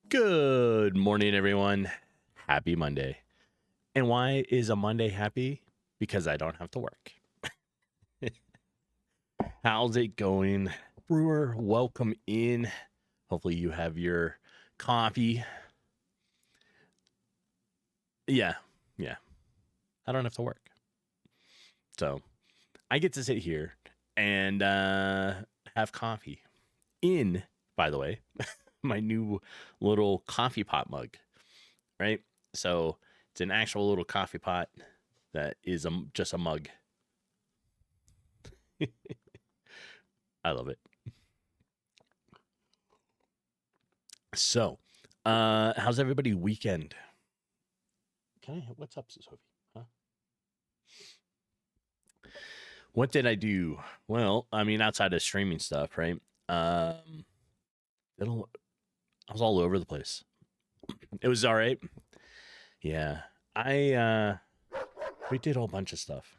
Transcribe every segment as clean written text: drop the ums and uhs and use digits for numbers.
Good morning, everyone. Happy Monday. And why is a Monday happy? Because I don't have to work. How's it going? Brewer, welcome in. Hopefully, you have your coffee. Yeah. I don't have to work. So I get to sit here and have coffee in, by the way, my new little coffee pot mug, right? So it's an actual little coffee pot that is just a mug. I love it. So, how's everybody weekend? What's up, Sophie? Huh? What did I do? Well, I mean, outside of streaming stuff, right? I was all over the place. It was all right. Yeah. We did a whole bunch of stuff.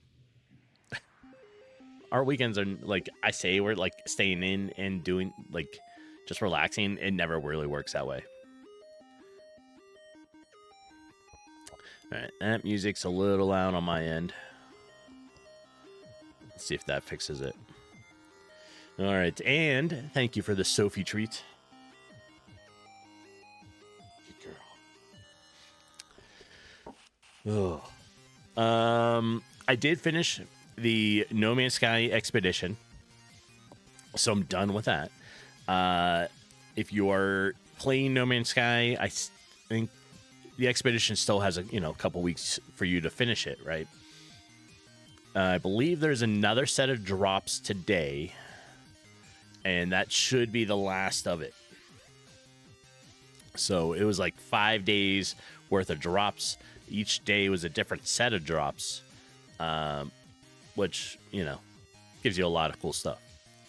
Our weekends are like I say, we're like staying in and doing like just relaxing. It never really works that way. All right, that music's a little loud on my end. Let's see if that fixes it. All right, and thank you for the Sophie treat. Good girl. Oh. I did finish the No Man's Sky expedition, so I'm done with that. If you are playing No Man's Sky, I think the expedition still has a couple weeks for you to finish it, right? I believe there's another set of drops today, and that should be the last of it. So it was like 5 days worth of drops. Each day was a different set of drops, which, gives you a lot of cool stuff.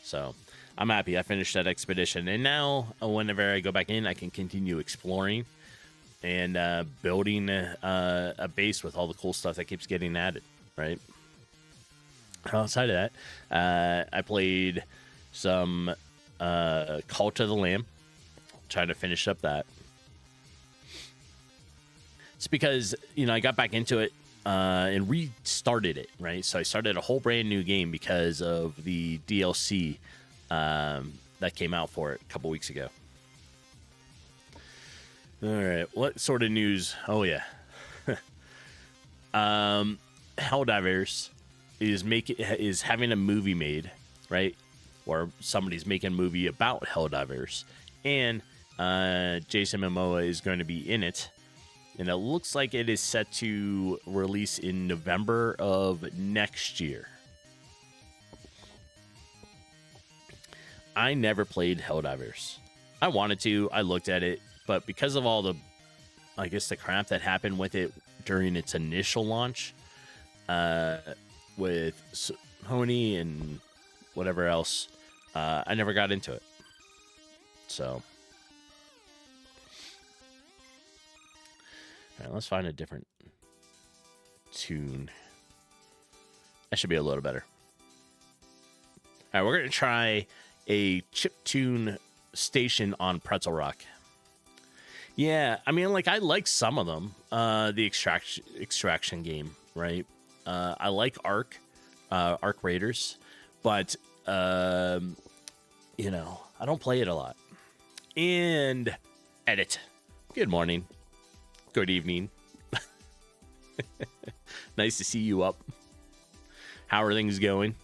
So I'm happy I finished that expedition. And now whenever I go back in, I can continue exploring and building a base with all the cool stuff that keeps getting added, right? Outside of that, I played some Cult of the Lamb, trying to finish up that. It's because, I got back into it and restarted it, right? So I started a whole brand new game because of the DLC that came out for it a couple weeks ago. All right, what sort of news? Oh, yeah. Helldivers is having a movie made, right? Or somebody's making a movie about Helldivers, and Jason Momoa is going to be in it, and it looks like it is set to release in November of next year. I never played Helldivers. I wanted to. I looked at it, but because of all the crap that happened with it during its initial launch, with Sony and whatever else, I never got into it. So, all right, let's find a different tune. That should be a little better. All right, we're going to try a chiptune station on Pretzel Rock. Yeah, I mean, I like some of them. The extraction game, right? I like Ark Raiders, but I don't play it a lot. And Edit. Good morning. Good evening. Nice to see you up. How are things going?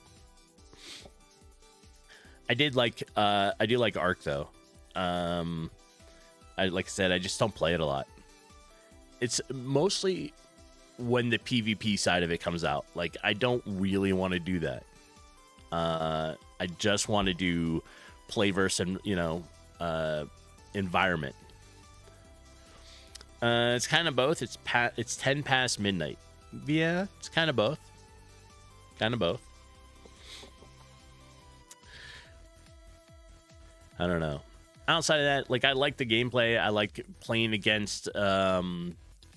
I do like Ark though. Like I said, I just don't play it a lot. It's mostly when the PvP side of it comes out. Like, I don't really want to do that. I just want to do playverse and environment. It's kind of both. It's 10 past midnight. Yeah, it's kind of both. I don't know. Outside of that, I like the gameplay. I like playing against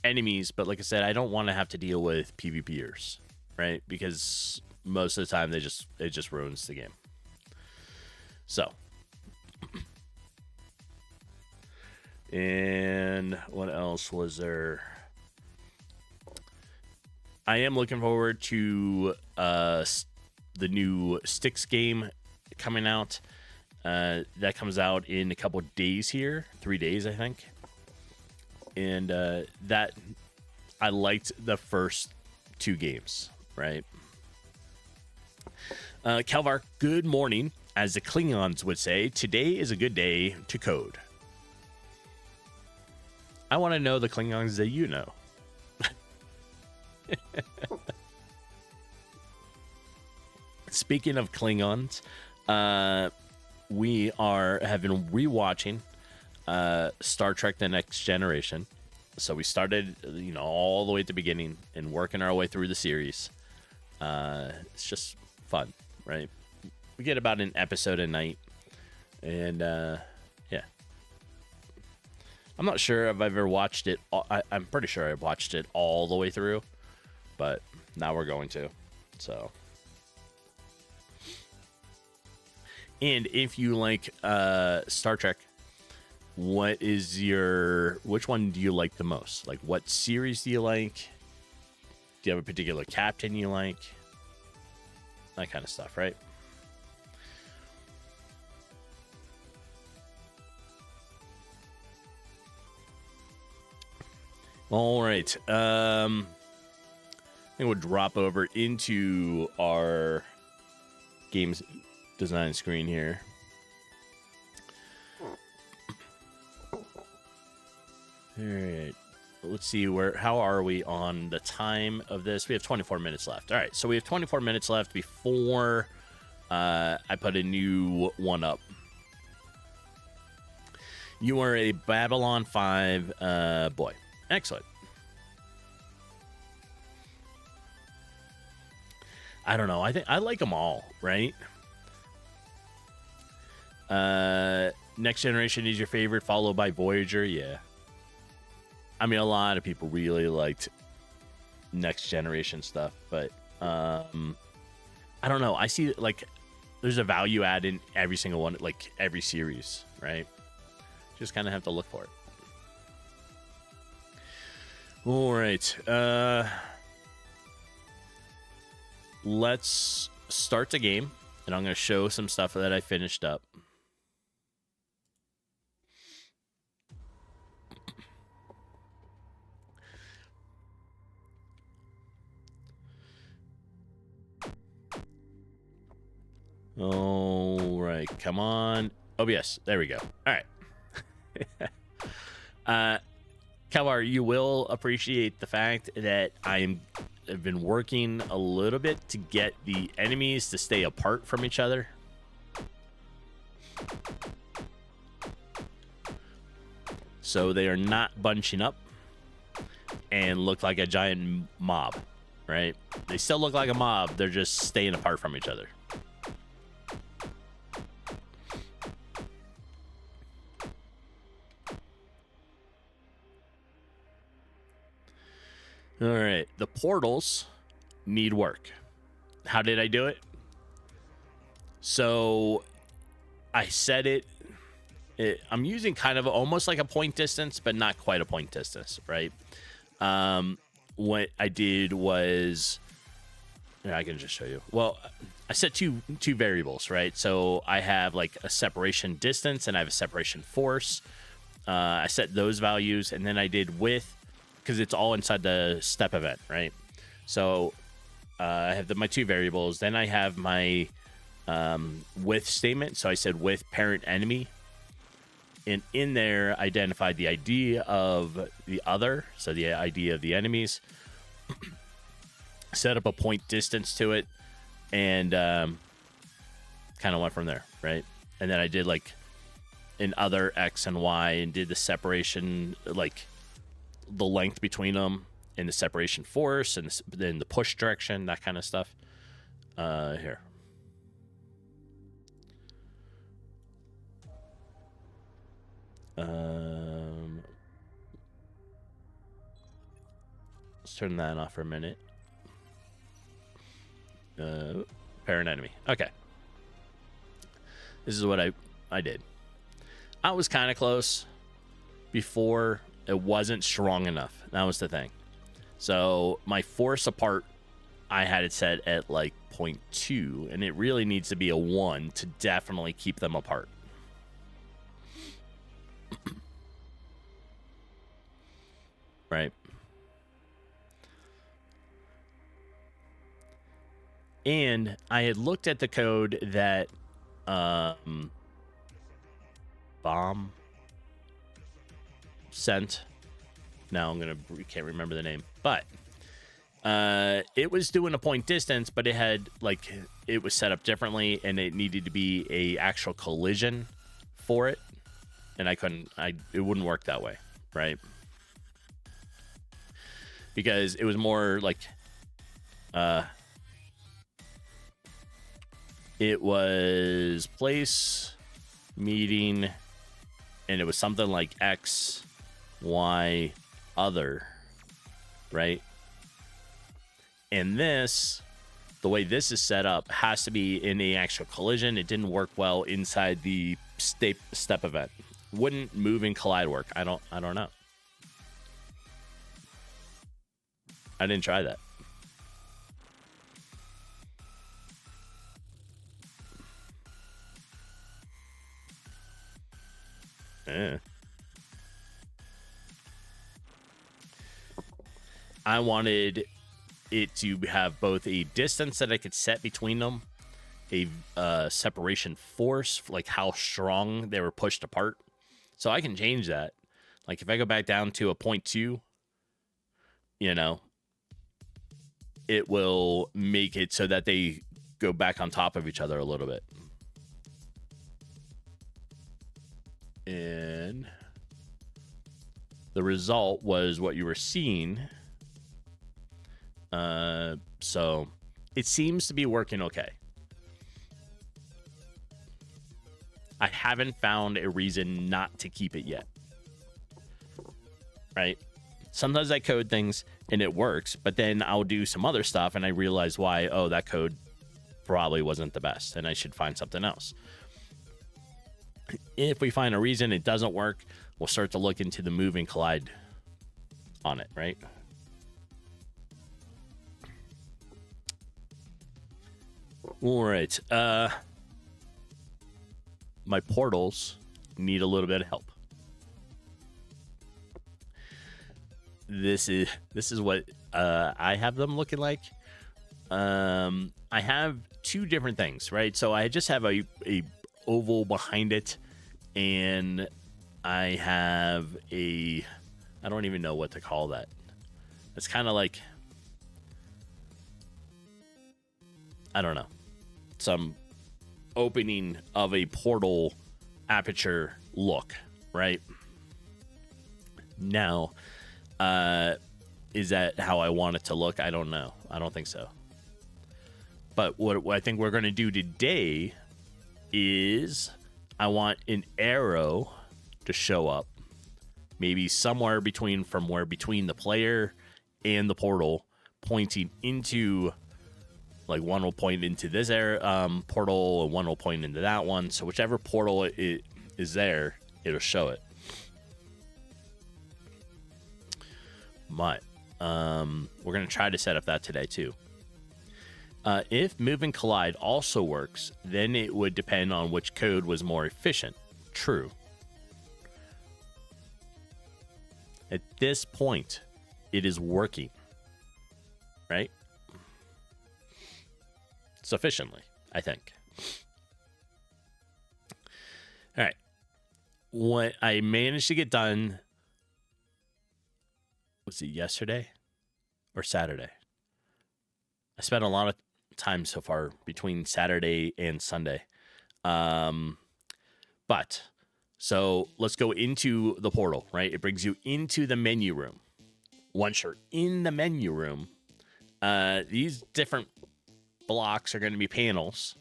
enemies, but like I said, I don't want to have to deal with PvPers, right? Because most of the time it just ruins the game. So And what else was there? I am looking forward to the new Styx game coming out. That comes out in a couple days here, 3 days, I think. And that I liked the first 2 games, right? Kelvar, good morning. As the Klingons would say, today is a good day to code. I want to know the Klingons that you know. Speaking of Klingons, we have been rewatching Star Trek: The Next Generation. So we started, all the way at the beginning and working our way through the series. It's just fun, right? We get about an episode a night, and yeah. I'm not sure if I've ever watched it. I'm pretty sure I've watched it all the way through, but now we're going to. So, and if you like Star Trek, which one do you like the most? Like, what series do you like? Do you have a particular captain you like? That kind of stuff, right? All right. I think we'll drop over into our games design screen here. All right. Let's see how are we on the time of this? We have 24 minutes left. All right. So we have 24 minutes left before I put a new one up. You are a Babylon 5 boy. Excellent. I don't know. I think I like them all, right? Next Generation is your favorite, followed by Voyager. Yeah. I mean, a lot of people really liked Next Generation stuff, but I don't know. I see like there's a value add in every single one, like every series, right? Just kind of have to look for it. All right. Let's start the game, and I'm going to show some stuff that I finished up. All right. Come on. OBS. There we go. All right. Kalvar, you will appreciate the fact that I've been working a little bit to get the enemies to stay apart from each other. So they are not bunching up and look like a giant mob, right? They still look like a mob. They're just staying apart from each other. All right, the portals need work. How did I do it? So I set it I'm using kind of almost like a point distance, but not quite a point distance, right? What I did was, I can just show you. Well, I set two variables, right? So I have like a separation distance and I have a separation force. I set those values, and then I did width, because it's all inside the step event, right? So I have my two variables. Then I have my width statement. So I said width parent enemy. And in there, identified the ID of the other. So the ID of the enemies. Set up a point distance to it. And kind of went from there, right? And then I did like an other X and Y and did the separation, like the length between them and the separation force and then the push direction, that kind of stuff. Here. Let's turn that off for a minute. Parent enemy. Okay. This is what I did. I was kind of close. before, it wasn't strong enough. That was the thing. So my force apart, I had it set at like 0.2, and it really needs to be a 1 to definitely keep them apart. Right. And I had looked at the code that Bomb sent. Now can't remember the name, but it was doing a point distance, but it was set up differently, and it needed to be a actual collision for it, and it wouldn't work that way, right? Because it was more like it was place meeting, and it was something like X, Y, other, right? And this, the way this is set up, has to be in the actual collision. It didn't work well inside the step event. Wouldn't move and collide work? I don't know. I didn't try that. I wanted it to have both a distance that I could set between them, a separation force, like how strong they were pushed apart. So I can change that. Like if I go back down to a 0.2, it will make it so that they go back on top of each other a little bit. And the result was what you were seeing. So it seems to be working okay. I haven't found a reason not to keep it yet. Right? Sometimes I code things and it works, but then I'll do some other stuff and I realize why, that code probably wasn't the best and I should find something else. If we find a reason it doesn't work, we'll start to look into the move and collide on it, right? All right. My portals need a little bit of help. This is what I have them looking like. I have two different things, right? So I just have a oval behind it, and I have I don't even know what to call that. It's kind of like, I don't know, some opening of a portal aperture look, right? Now, is that how I want it to look? I don't know. I don't think so. But what I think we're going to do today is I want an arrow to show up, maybe somewhere between the player and the portal, pointing into, like, one will point into this portal and one will point into that one. So whichever portal it is there, it'll show it. But we're going to try to set up that today too. If move and collide also works, then it would depend on which code was more efficient. True. At this point, it is working, right? Sufficiently, I think. All right. What I managed to get done, was it yesterday or Saturday? I spent a lot of time so far between Saturday and Sunday. But so let's go into the portal, right? It brings you into the menu room. Once you're in the menu room, these different blocks are going to be panels.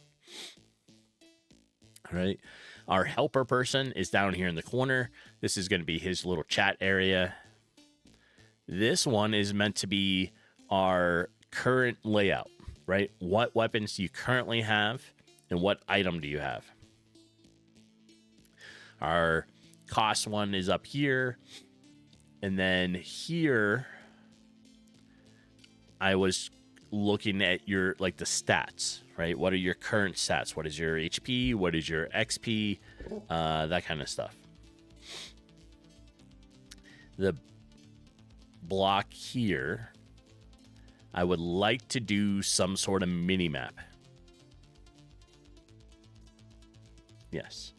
All right. Our helper person is down here in the corner. This is going to be his little chat area. This one is meant to be our current layout, right? What weapons do you currently have and what item do you have? Our cost one is up here. And then here, I was looking at your, like, the stats, right? What are your current stats? What is your HP? What is your XP? That kind of stuff. The block here, I would like to do some sort of mini map. Yes.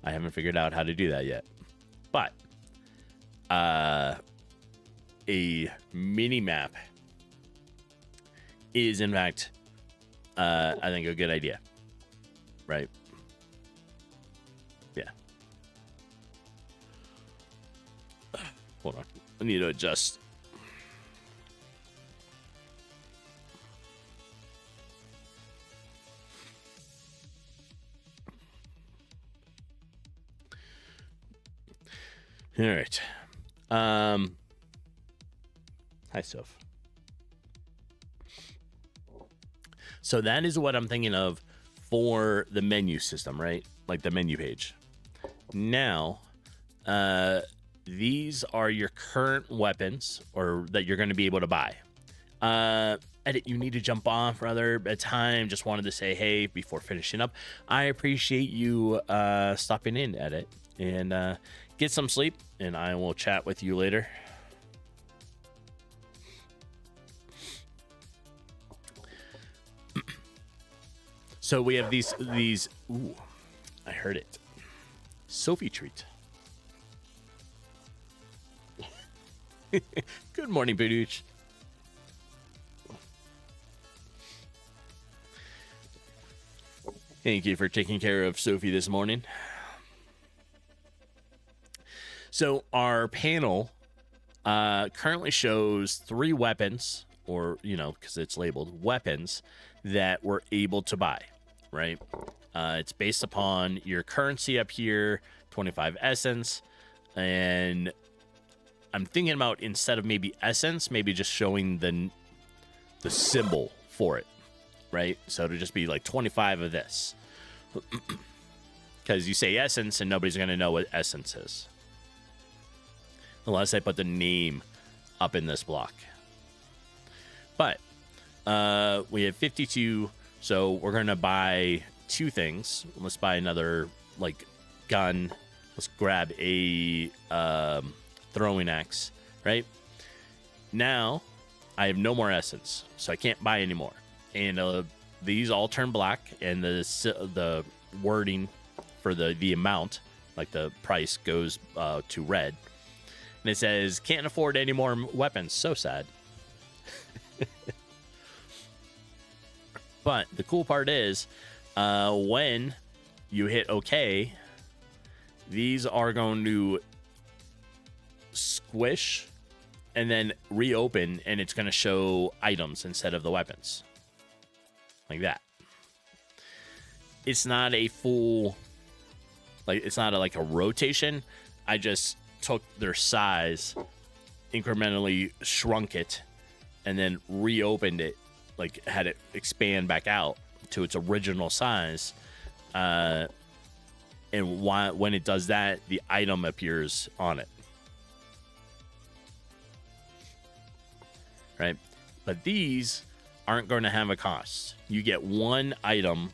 I haven't figured out how to do that yet. But a mini map is, in fact, I think, a good idea. Right? Yeah. Hold on. I need to adjust. All right. Hi, Soph. So that is what I'm thinking of for the menu system, right? Like the menu page. Now, these are your current weapons, or that you're going to be able to buy. Edit, you need to jump off rather at time. Just wanted to say, hey, before finishing up, I appreciate you stopping in, Edit, and get some sleep, and I will chat with you later. So we have these. Ooh, I heard it. Sophie treat. Good morning, Badooch. Thank you for taking care of Sophie this morning. So our panel currently shows 3 weapons, or, because it's labeled weapons, that we're able to buy, right? It's based upon your currency up here, 25 essence, and I'm thinking about, instead of maybe essence, maybe just showing the symbol for it, right? So it'll just be like 25 of this. Because you say essence and nobody's going to know what essence is, unless I put the name up in this block. But we have 52, so we're going to buy 2 things. Let's buy another, like, gun. Let's grab a throwing axe, right? Now, I have no more essence, so I can't buy anymore. And these all turn black, and the wording for the amount, like the price, goes to red. And it says, can't afford any more weapons. So sad. But the cool part is, when you hit OK, these are going to squish and then reopen, and it's going to show items instead of the weapons. Like that. It's not a full, like, it's not like a rotation. I just took their size, incrementally shrunk it, and then reopened it, like had it expand back out to its original size. And when it does that, the item appears on it. Right? But these aren't going to have a cost. You get 1 item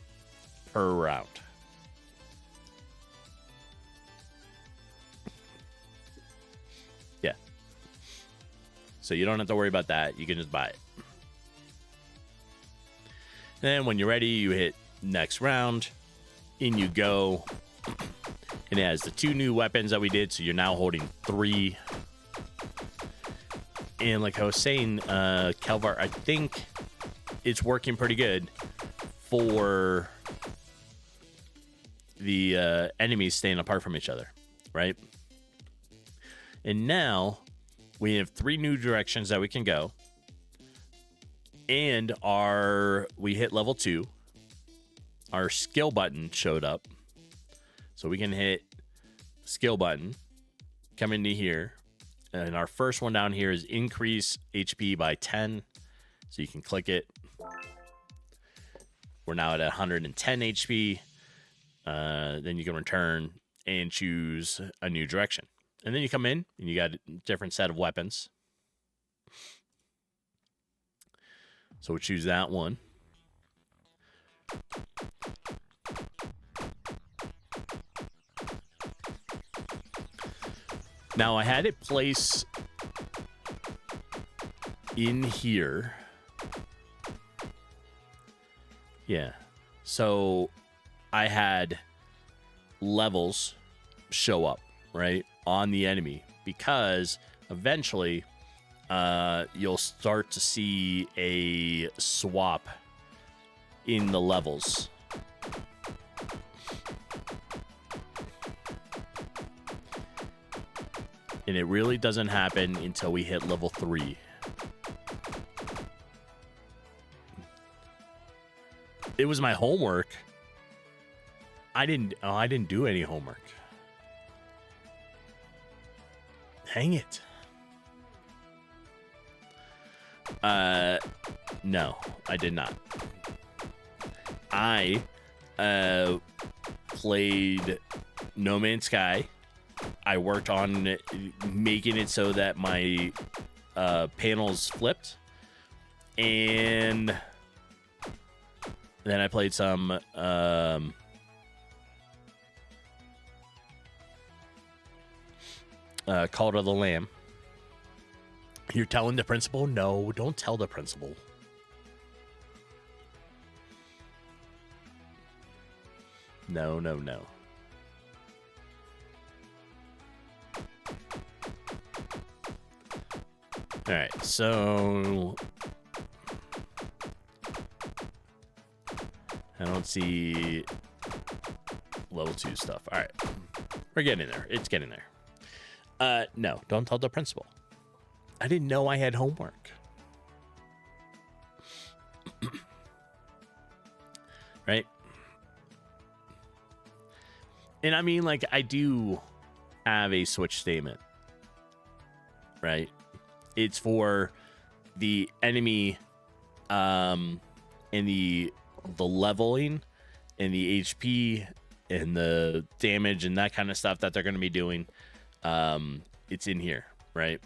per round. Yeah. So you don't have to worry about that. You can just buy it. Then when you're ready, you hit next round. In you go. And it has the 2 new weapons that we did. So you're now holding 3. And like I was saying, Kelvar, I think it's working pretty good for the enemies staying apart from each other, right? And now we have 3 new directions that we can go. And we hit level 2. Our skill button showed up. So we can hit skill button, come into here. And our first one down here is increase HP by 10. So you can click it. We're now at 110 HP. then you can return and choose a new direction. And then you come in and you got a different set of weapons. So we'll choose that one. Now I had it place in here. Yeah. So I had levels show up, right, on the enemy, because eventually you'll start to see a swap in the levels. And it really doesn't happen until we hit level 3. It was my homework. I didn't do any homework. Dang it. No, I did not. I played No Man's Sky. I worked on making it so that my panels flipped, and then I played some Call of the Lamb. You're telling the principal? No, don't tell the principal. No, no, no. All right, so I don't see level 2 stuff. All right, we're getting there. It's getting there. No, don't tell the principal. I didn't know I had homework. Right? And I mean, like, I do have a switch statement. Right? It's for the enemy and the leveling and the HP and the damage and that kind of stuff that they're going to be doing. It's in here, right?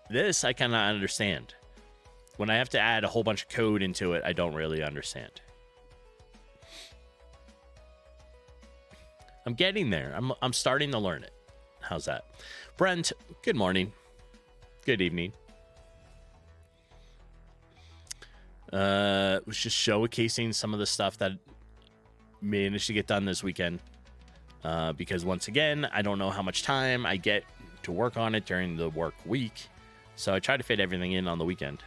This I kind of understand. When I have to add a whole bunch of code into it, I don't really understand. I'm getting there. I'm starting to learn it. How's that? Brent, good morning. Good evening. Was just showcasing some of the stuff that managed to get done this weekend. Because once again, I don't know how much time I get to work on it during the work week. So I try to fit everything in on the weekend.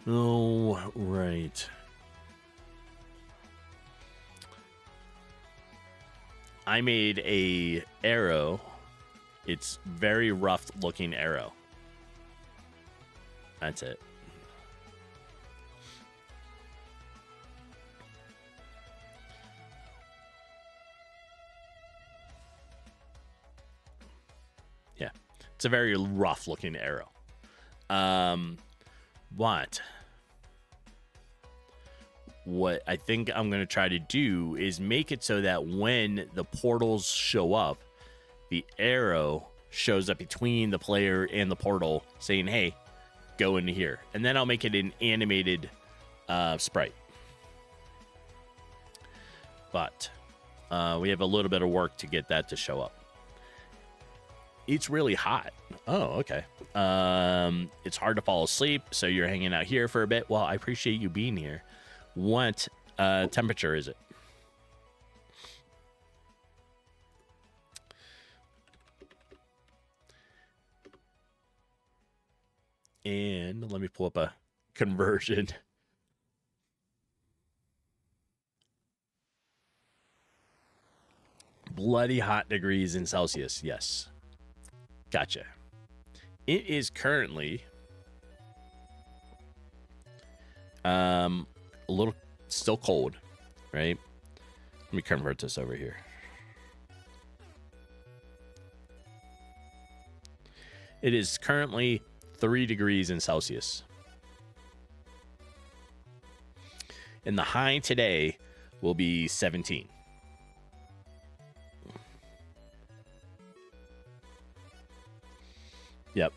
Oh, right. I made a arrow. It's very rough looking arrow. That's it. Yeah. It's a very rough looking arrow. What I think I'm going to try to do is make it so that when the portals show up, the arrow shows up between the player and the portal saying, hey, go into here. And then I'll make it an animated sprite. But we have a little bit of work to get that to show up. It's really hot. Oh, okay. It's hard to fall asleep, so you're hanging out here for a bit. Well, I appreciate you being here. What temperature is it? And let me pull up a conversion. Bloody hot degrees in Celsius. Yes. Gotcha. It is currently a little still cold, right? Let me convert this over here. It is currently 3 degrees in Celsius. And the high today will be 17. Yep.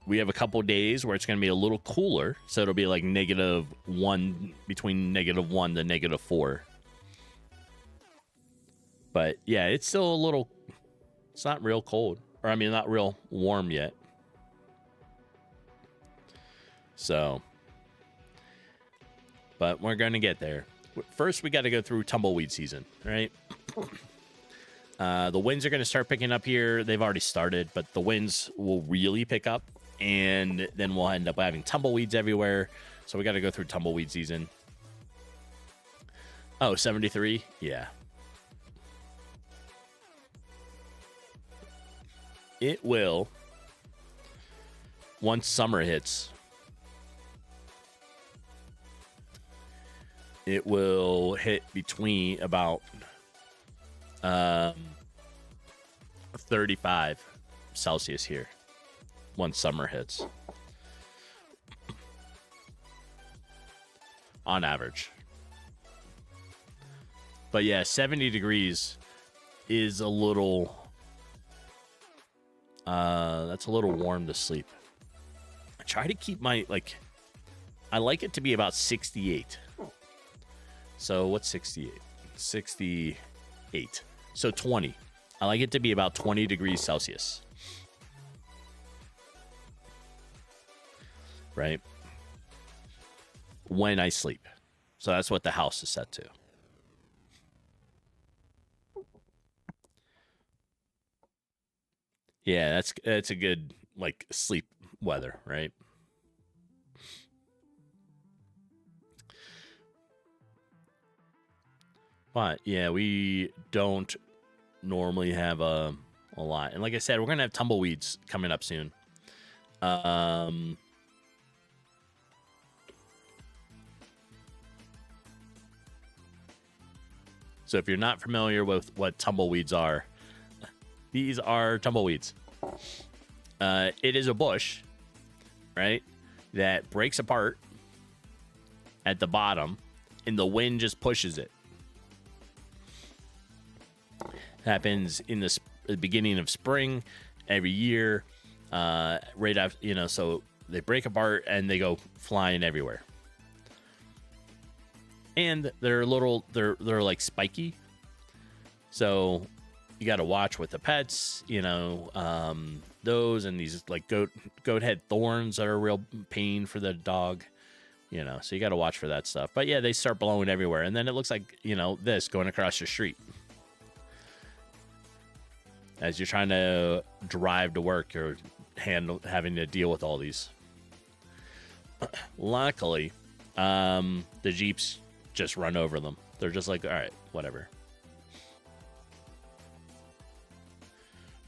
We have a couple days where it's going to be a little cooler, so it'll be like -1, between -1 to -4. But yeah, it's still a little, it's not real cold, or I mean, not real warm yet. So, but we're going to get there. First, we got to go through tumbleweed season, right? The winds are going to start picking up here. They've already started, but the winds will really pick up, and then we'll end up having tumbleweeds everywhere. So we got to go through tumbleweed season. Oh, 73? Yeah. It will, once summer hits, it will hit between about 35 Celsius here once summer hits, on average. But yeah, 70 degrees is a little, that's a little warm to sleep. I try to keep my, I like it to be about 68. So what's 68? 68. So 20. I like it to be about 20 degrees Celsius. Right? When I sleep. So that's what the house is set to. Yeah, that's a good sleep weather, right? But yeah, we don't normally have a lot. And like I said, we're gonna have tumbleweeds coming up soon. So if you're not familiar with what tumbleweeds are, these are tumbleweeds. It is a bush, right, that breaks apart at the bottom, and the wind just pushes it. Happens in the beginning of spring every year, right after, so they break apart and they go flying everywhere. And they're like spiky, so you got to watch with the pets, those and these goat head thorns that are a real pain for the dog, so you got to watch for that stuff. But yeah, they start blowing everywhere, and then it looks like this going across your street as you're trying to drive to work. You're having to deal with all these. Luckily, the Jeeps just run over them. They're just like, all right, whatever.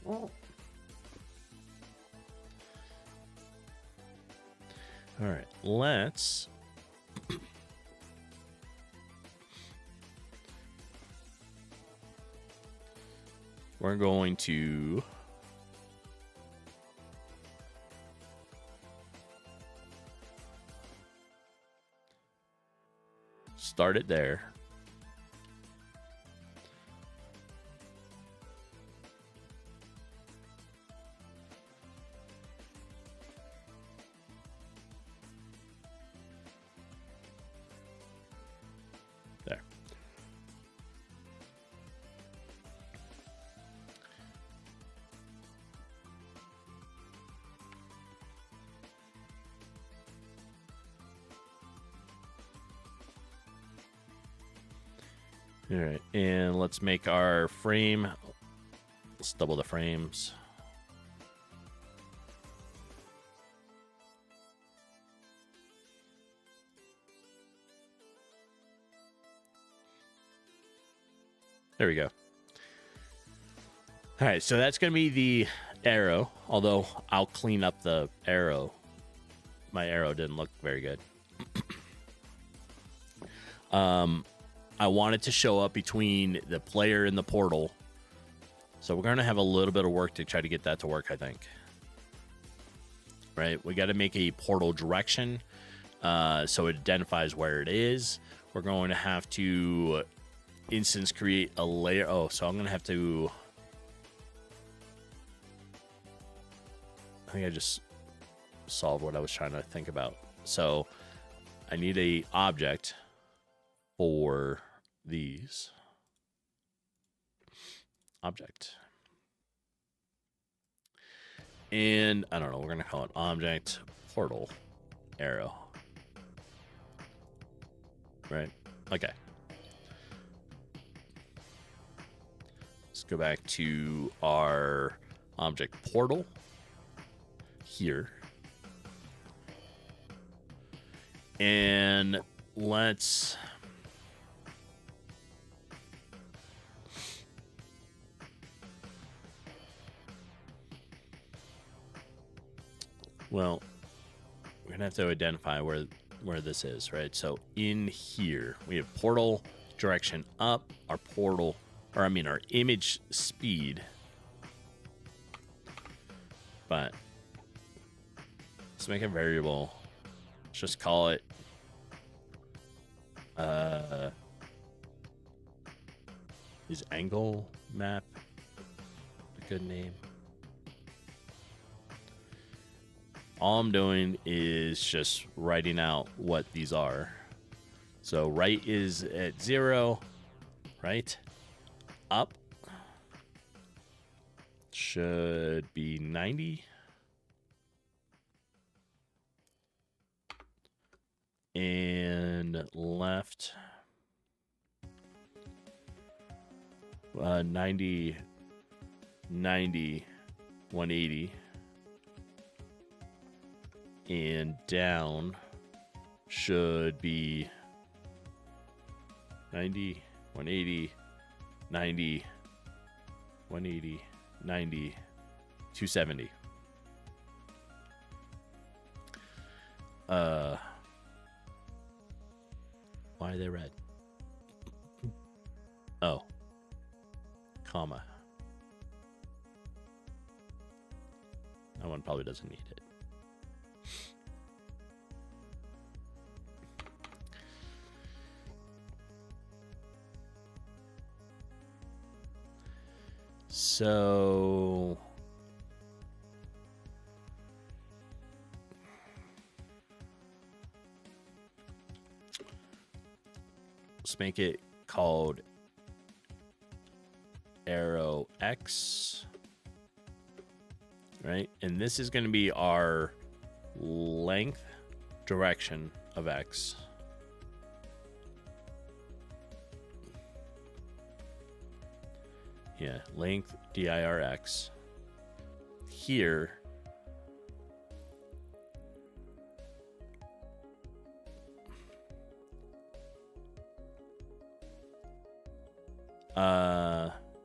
All right, let's we're going to start it there. There. All right, and let's make our frame. Let's double the frames. There we go. All right, so that's going to be the arrow, although I'll clean up the arrow. My arrow didn't look very good. I want it to show up between the player and the portal So we're going to have a little bit of work to try to get that to work, I think. Right? We got to make a portal direction so it identifies where it is. We're going to have to instance create a layer. Oh, so I'm going to have to... I think I just solved what I was trying to think about. So I need a object for these. Object. And I don't know, we're going to call it object portal arrow. Right? Okay. Let's go back to our object portal here. And let's well, we're gonna have to identify where this is, right? So in here we have portal direction up, our portal, or I mean our image speed. But let's make a variable. Let's just call it is angle map a good name? All I'm doing is just writing out what these are. So right is at 0, right? Up should be 90. And left 90, 90, 180. And down should be 90, 180, 90, 180, 90, 270. Why are they red? Oh. Comma. That one probably doesn't need it. So let's make it called arrow X, right? And this is going to be our length direction of X. Yeah, length dirx. Here,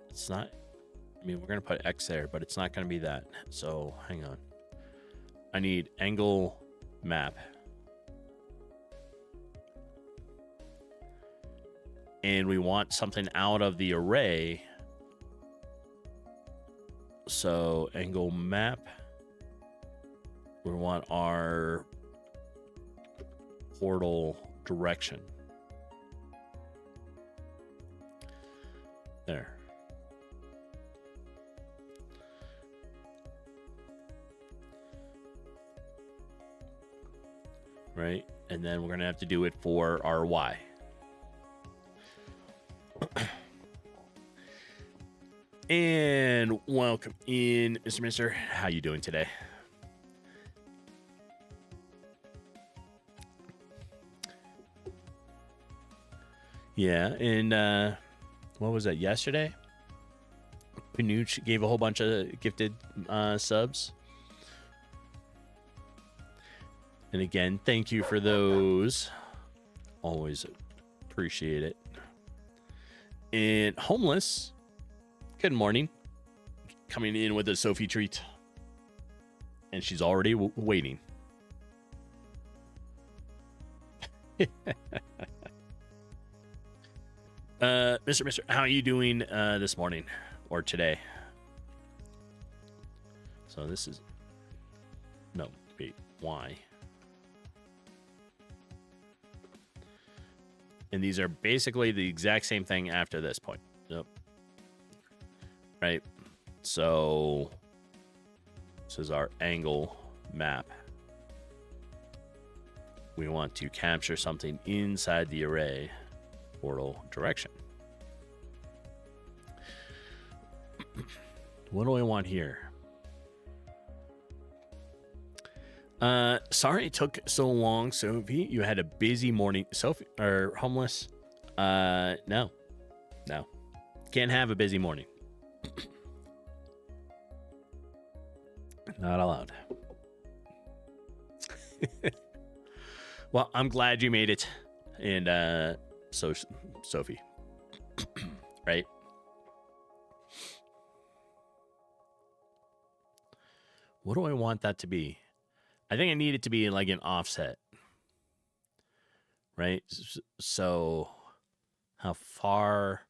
it's not, I mean, we're going to put X there, but it's not going to be that. So hang on. I need angle map. And we want something out of the array. So angle map, we want our portal direction. There. Right? And then we're going to have to do it for our Y. And welcome in, Mr. Mister. How you doing today? Yeah, and what was that, yesterday? Panuch gave a whole bunch of gifted subs. And again, thank you for those. Always appreciate it. And Homeless, good morning. Coming in with a Sophie treat. And she's already waiting. Mr. How are you doing this morning or today? So this is, no, wait, Y. And these are basically the exact same thing after this point. Yep. Right. So this is our angle map. We want to capture something inside the array portal direction. What do I want here? Sorry it took so long, Sophie. You had a busy morning. Sophie, or Homeless? No. Can't have a busy morning. Not allowed. Well, I'm glad you made it. And, so, Sophie. Right? What do I want that to be? I think I need it to be like an offset. Right? So, how far,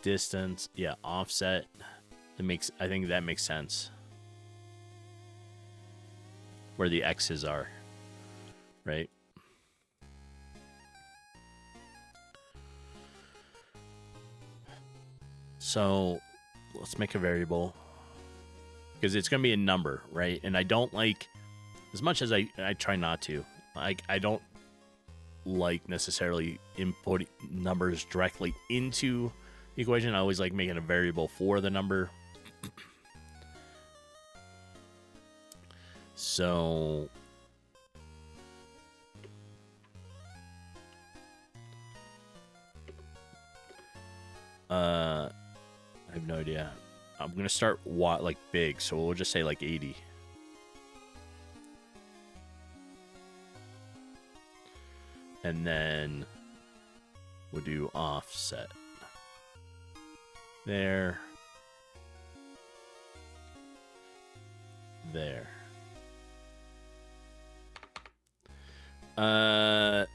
distance, yeah, offset. I think that makes sense. Where the X's are. Right? So let's make a variable because it's going to be a number, right? And I don't like, as much as I try not to, I don't like necessarily input numbers directly into the equation. I always like making a variable for the number. So I have no idea. I'm gonna start like big, so we'll just say like 80. And then we'll do offset. There. That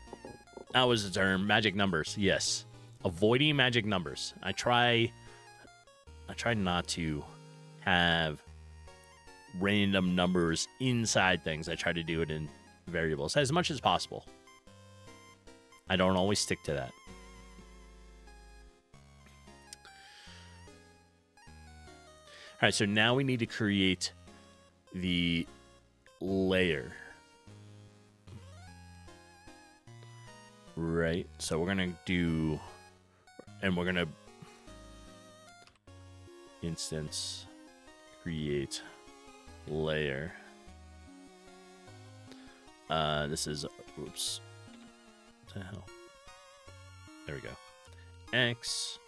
was the term. Magic numbers. Yes. Avoiding magic numbers. I try not to have random numbers inside things. I try to do it in variables as much as possible. I don't always stick to that. All right, so now we need to create the layer. Right, so we're gonna do, and we're gonna instance create layer. This is, oops, what the hell? There we go. X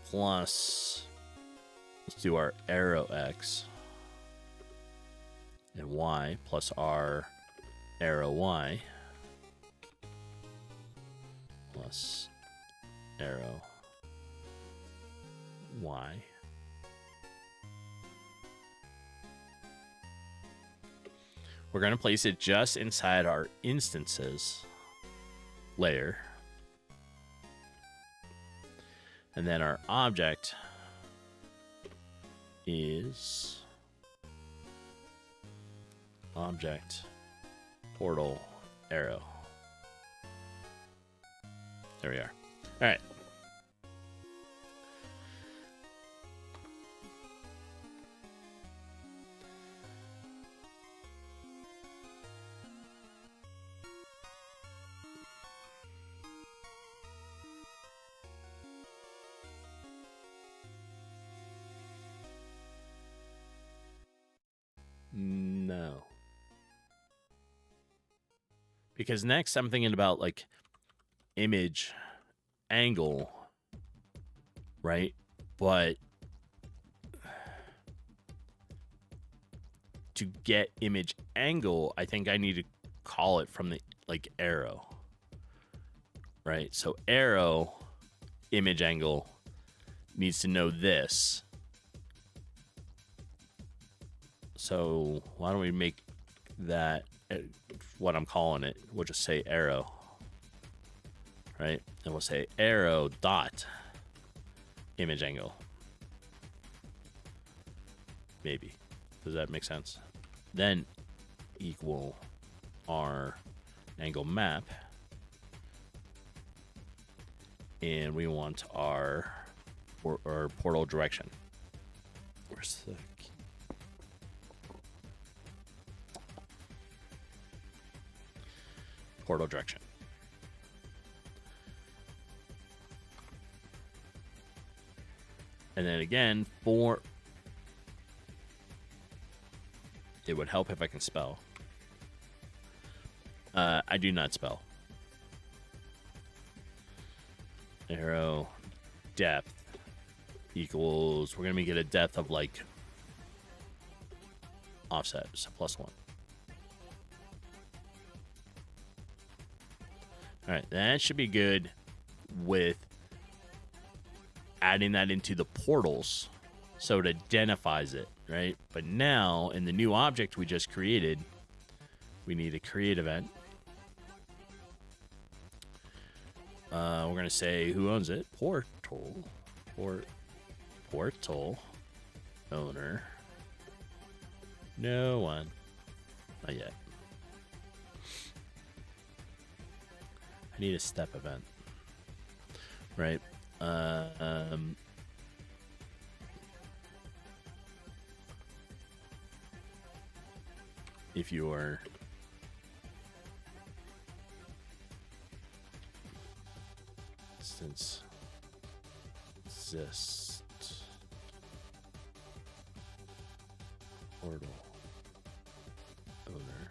plus, let's do our arrow X, and Y plus our arrow Y plus arrow Y. We're going to place it just inside our instances layer. And then our object is object portal arrow. There we are. All right. No. Because next I'm thinking about like image angle, right? But to get image angle, I think I need to call it from the like arrow, right? So arrow image angle needs to know this. So why don't we make that what I'm calling it? We'll just say arrow, right? And we'll say arrow dot image angle. Maybe. Does that make sense? Then equal our angle map, and we want our portal direction. Where's the key? Portal direction. And then again, for it would help if I can spell. I do not spell. Arrow depth equals, we're gonna make it a depth of like offset, so +1. All right, that should be good with adding that into the portals so it identifies it, right? But now in the new object we just created, we need a create event. We're gonna say who owns it. Portal owner. No one. Not yet. I need a step event. Right. If you are instance exist portal owner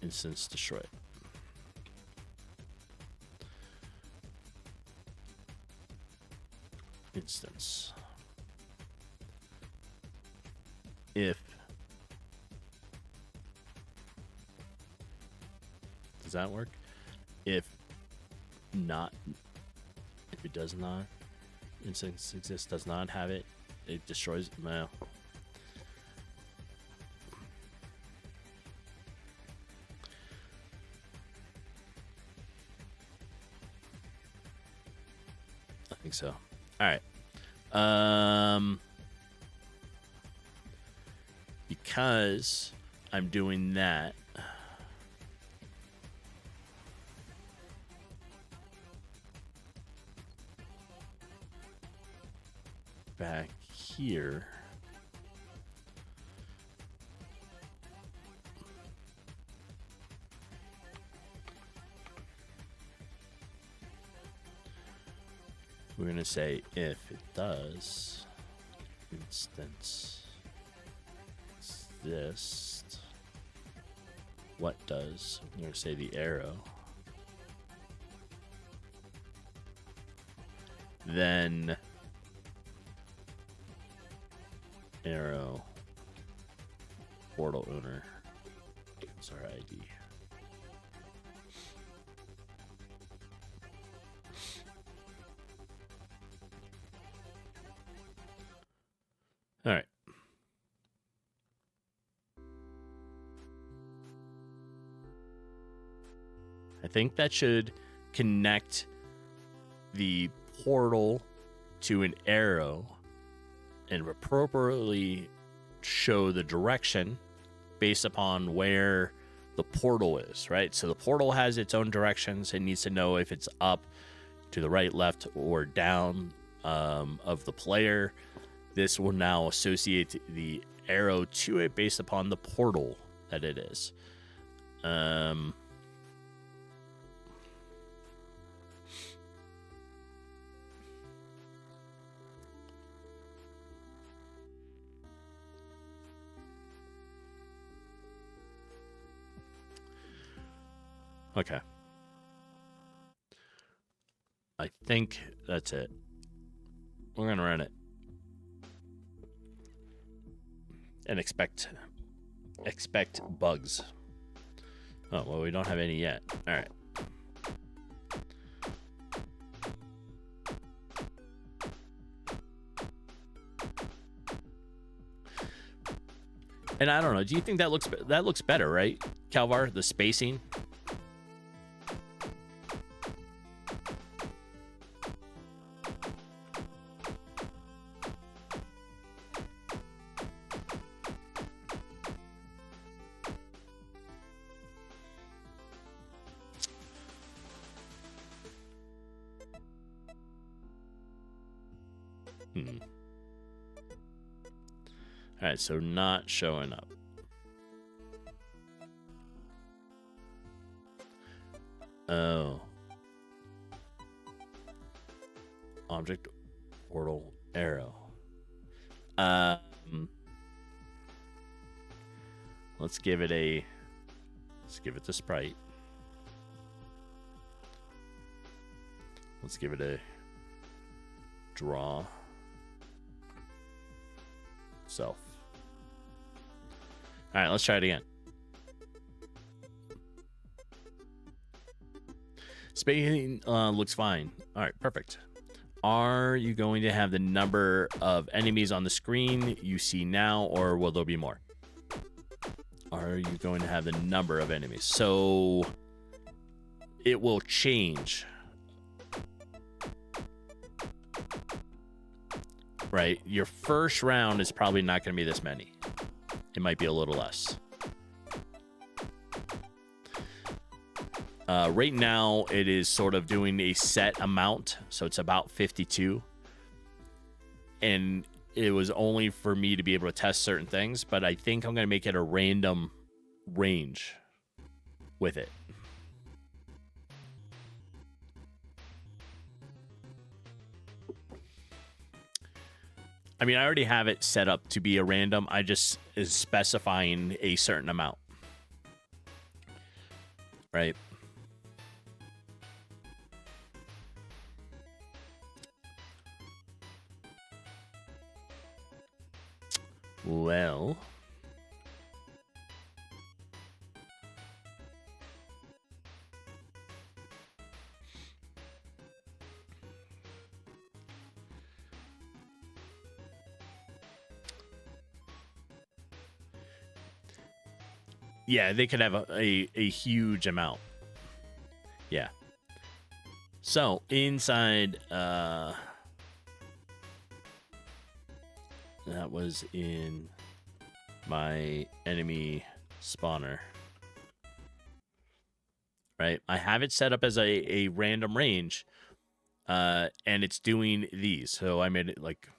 instance destroy it. Instance if does that work? If it does not, instance exist does not have it, it destroys. No. I think so. All right. Because I'm doing that, back here, we're going to say if it does instance exist, what does, I'm going to say the arrow, then arrow portal owner is our ID. All right. I think that should connect the portal to an arrow and appropriately show the direction based upon where the portal is, right? So the portal has its own directions. It needs to know if it's up, to the right, left, or down of the player. This will now associate the arrow to it based upon the portal that it is. Okay. I think that's it. We're going to run it. And expect bugs. Oh, well, we don't have any yet. All right. And I don't know. Do you think that looks better, right, Calvar? The spacing. All right, so not showing up. Oh. Object, portal, arrow. Let's give it the sprite. Let's give it a draw. Self. All right, let's try it again. Spacing looks fine. All right, perfect. Are you going to have the number of enemies on the screen you see now, or will there be more? Are you going to have the number of enemies? So it will change. Right? Your first round is probably not going to be this many. It might be a little less. Right now, it is sort of doing a set amount, so it's about 52. And it was only for me to be able to test certain things, but I think I'm going to make it a random range with it. I mean, I already have it set up to be a random. I just is specifying a certain amount. Right? Well, yeah, they could have a huge amount. Yeah. So inside, that was in my enemy spawner. Right? I have it set up as a random range, and it's doing these. So I made it like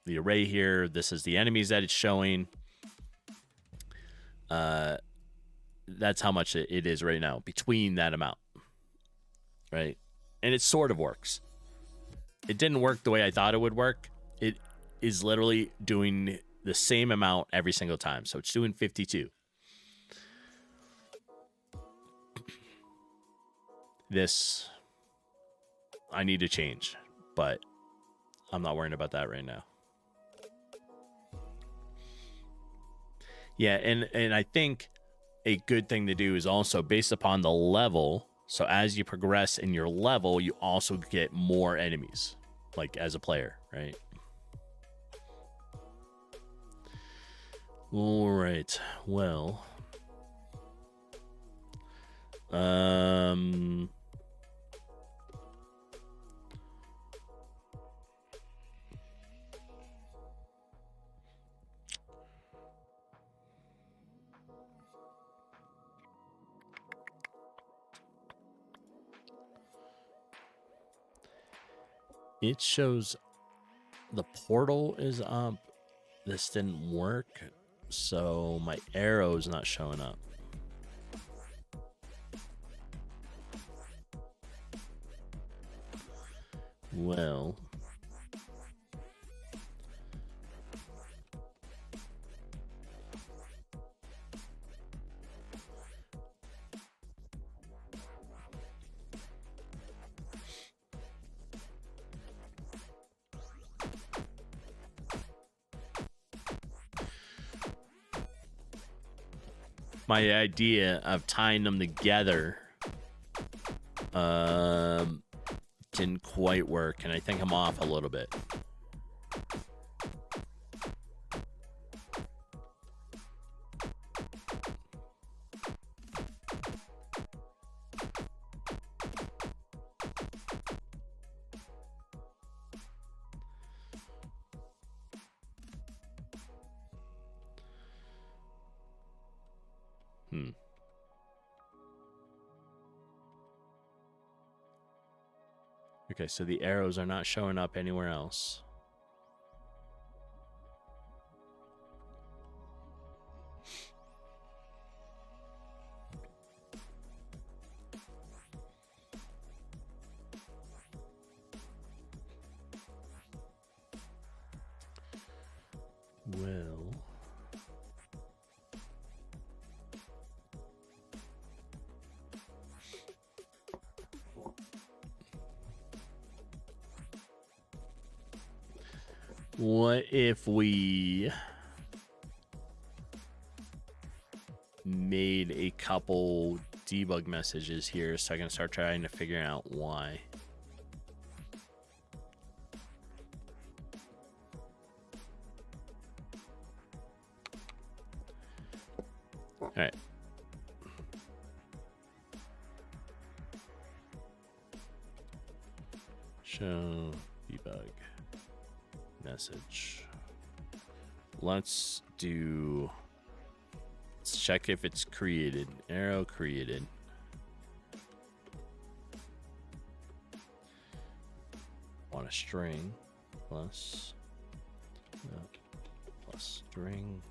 the array here. This is the enemies that it's showing. That's how much it is right now between that amount. Right? And it sort of works. It didn't work the way I thought it would work. It is literally doing the same amount every single time. So it's doing 52. This I need to change, but I'm not worrying about that right now. Yeah, and I think a good thing to do is also based upon the level. So as you progress in your level, you also get more enemies, like as a player, right? All right. Well, it shows the portal is up. This didn't work, so my arrow's not showing up. Well, my idea of tying them together didn't quite work, and I think I'm off a little bit. Okay, so the arrows are not showing up anywhere else. will what if we made a couple debug messages here so I can start trying to figure out why. All right. Show debug message. Let's check if it's created. Arrow created. Want a string plus string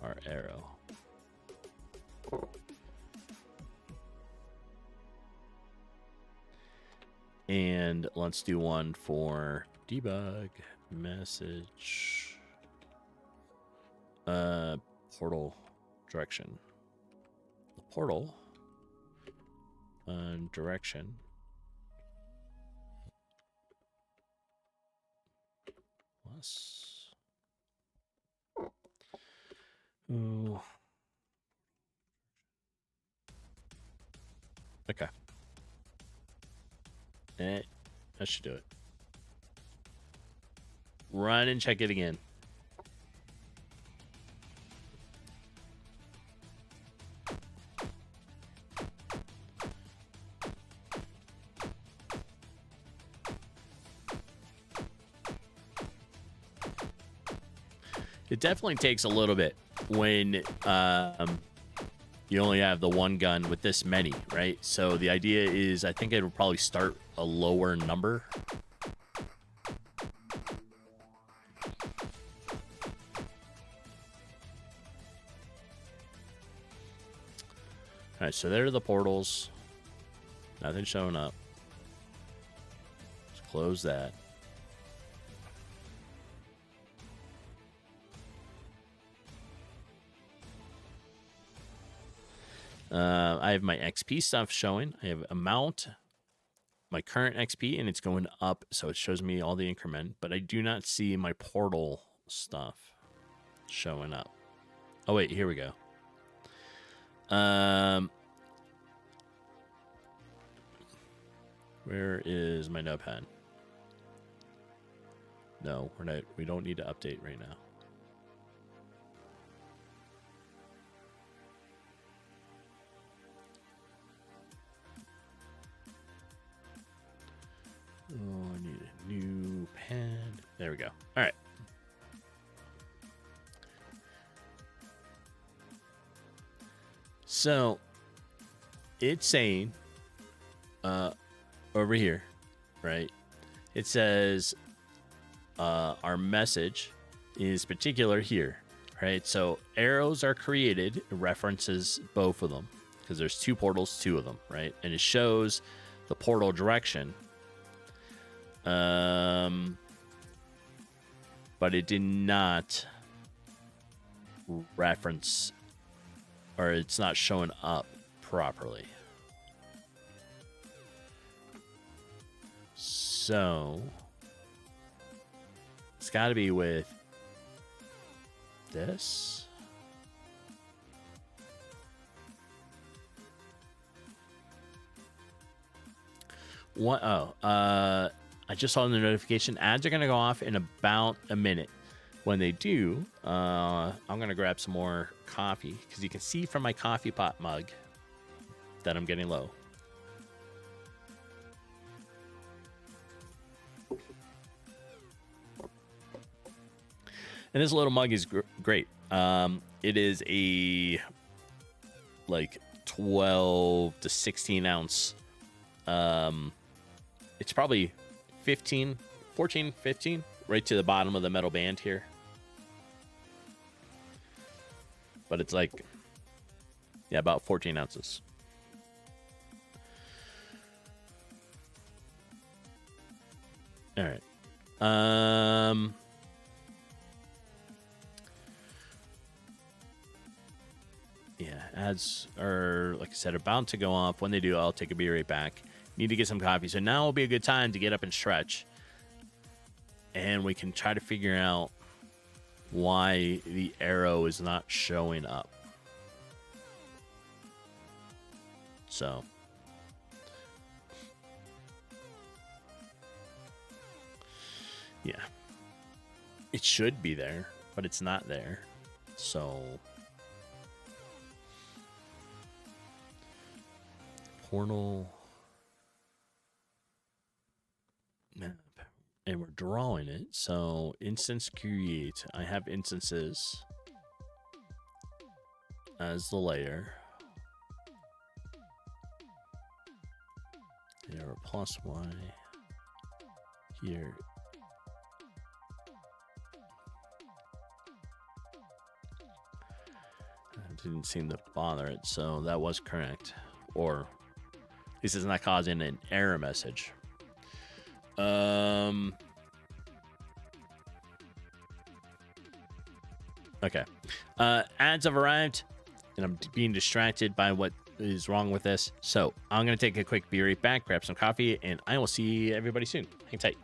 our arrow. And let's do one for debug message portal direction. The portal direction plus okay. That should do it. Run and check it again. It definitely takes a little bit when you only have the one gun with this many, right? So the idea is I think it will probably start a lower number. All right, so there are the portals. Nothing showing up. Let's close that. I have my XP stuff showing. I have amount, my current XP, and it's going up, so it shows me all the increment, but I do not see my portal stuff showing up. Oh, wait, here we go. Where is my notepad? No, we don't need to update right now. Oh, I need a new pen. There we go. All right. So it's saying over here, right? It says our message is particular here, right? So arrows are created. It references both of them because there's two portals, two of them, right? And it shows the portal direction. But it did not reference, or it's not showing up properly. So it's got to be with this. What? Oh, I just saw the notification. Ads are going to go off in about a minute. When they do, I'm going to grab some more coffee because you can see from my coffee pot mug that I'm getting low. And this little mug is great. It is a like 12 to 16 ounce. It's probably 14, 15, right to the bottom of the metal band here. But it's like, yeah, about 14 ounces. All right. ads are, like I said, about to go off. When they do, I'll take a beer right back. Need to get some coffee. So now will be a good time to get up and stretch. And we can try to figure out why the arrow is not showing up. So. Yeah. It should be there, but it's not there. So. Portal. Map. And we're drawing it. So instance create. I have instances as the layer. Here, plus Y. Here. I didn't seem to bother it, so that was correct. Or at least it's not causing an error message. Okay. Ads have arrived, and I'm being distracted by what is wrong with this. So I'm going to take a quick beer right back, grab some coffee, and I will see everybody soon. Hang tight.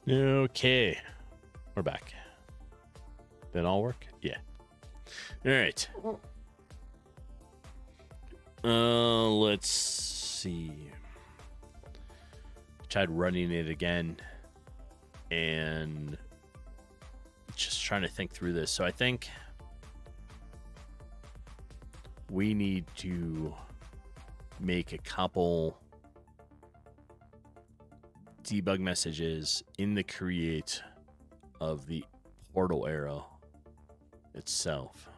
Okay, we're back. Did it all work? Yeah. All right. Let's see. Tried running it again, and just trying to think through this. So I think we need to make a couple debug messages in the create of the portal arrow itself.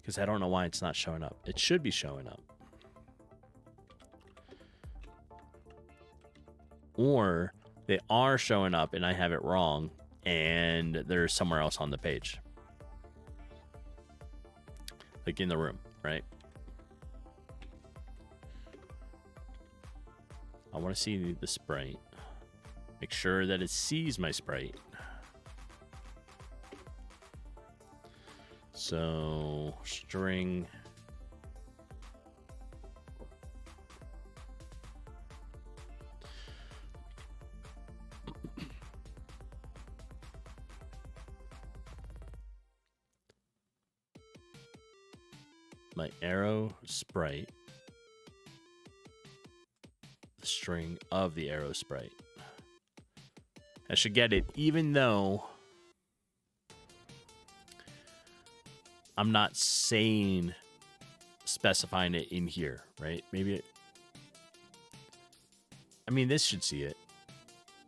because I don't know why it's not showing up. It should be showing up. Or they are showing up and I have it wrong and they're somewhere else on the page. Like in the room, right? I want to see the sprite. Make sure that it sees my sprite. So, string. My arrow sprite. The string of the arrow sprite. I should get it, even though I'm not specifying it in here, right? Maybe I mean, this should see it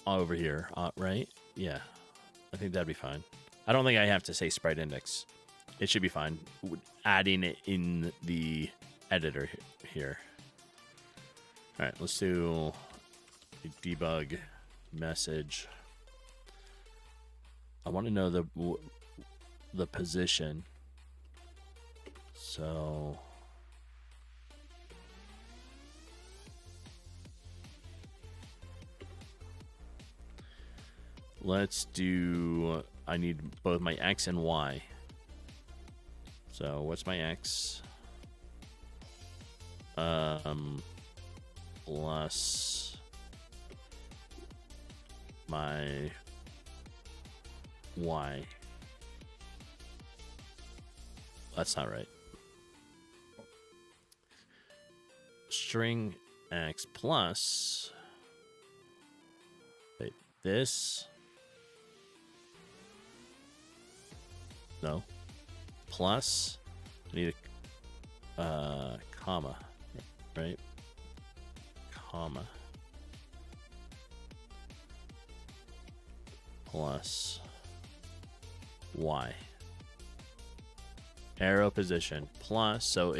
over here, right? Yeah, I think that'd be fine. I don't think I have to say sprite index. It should be fine. Adding it in the editor here. All right, let's do a debug message. I want to know the position. So let's do, I need both my X and Y. So what's my X? Plus my Y. That's not right. String X plus, wait, this, no, plus, I need a comma, right? Comma plus Y. Arrow position plus, so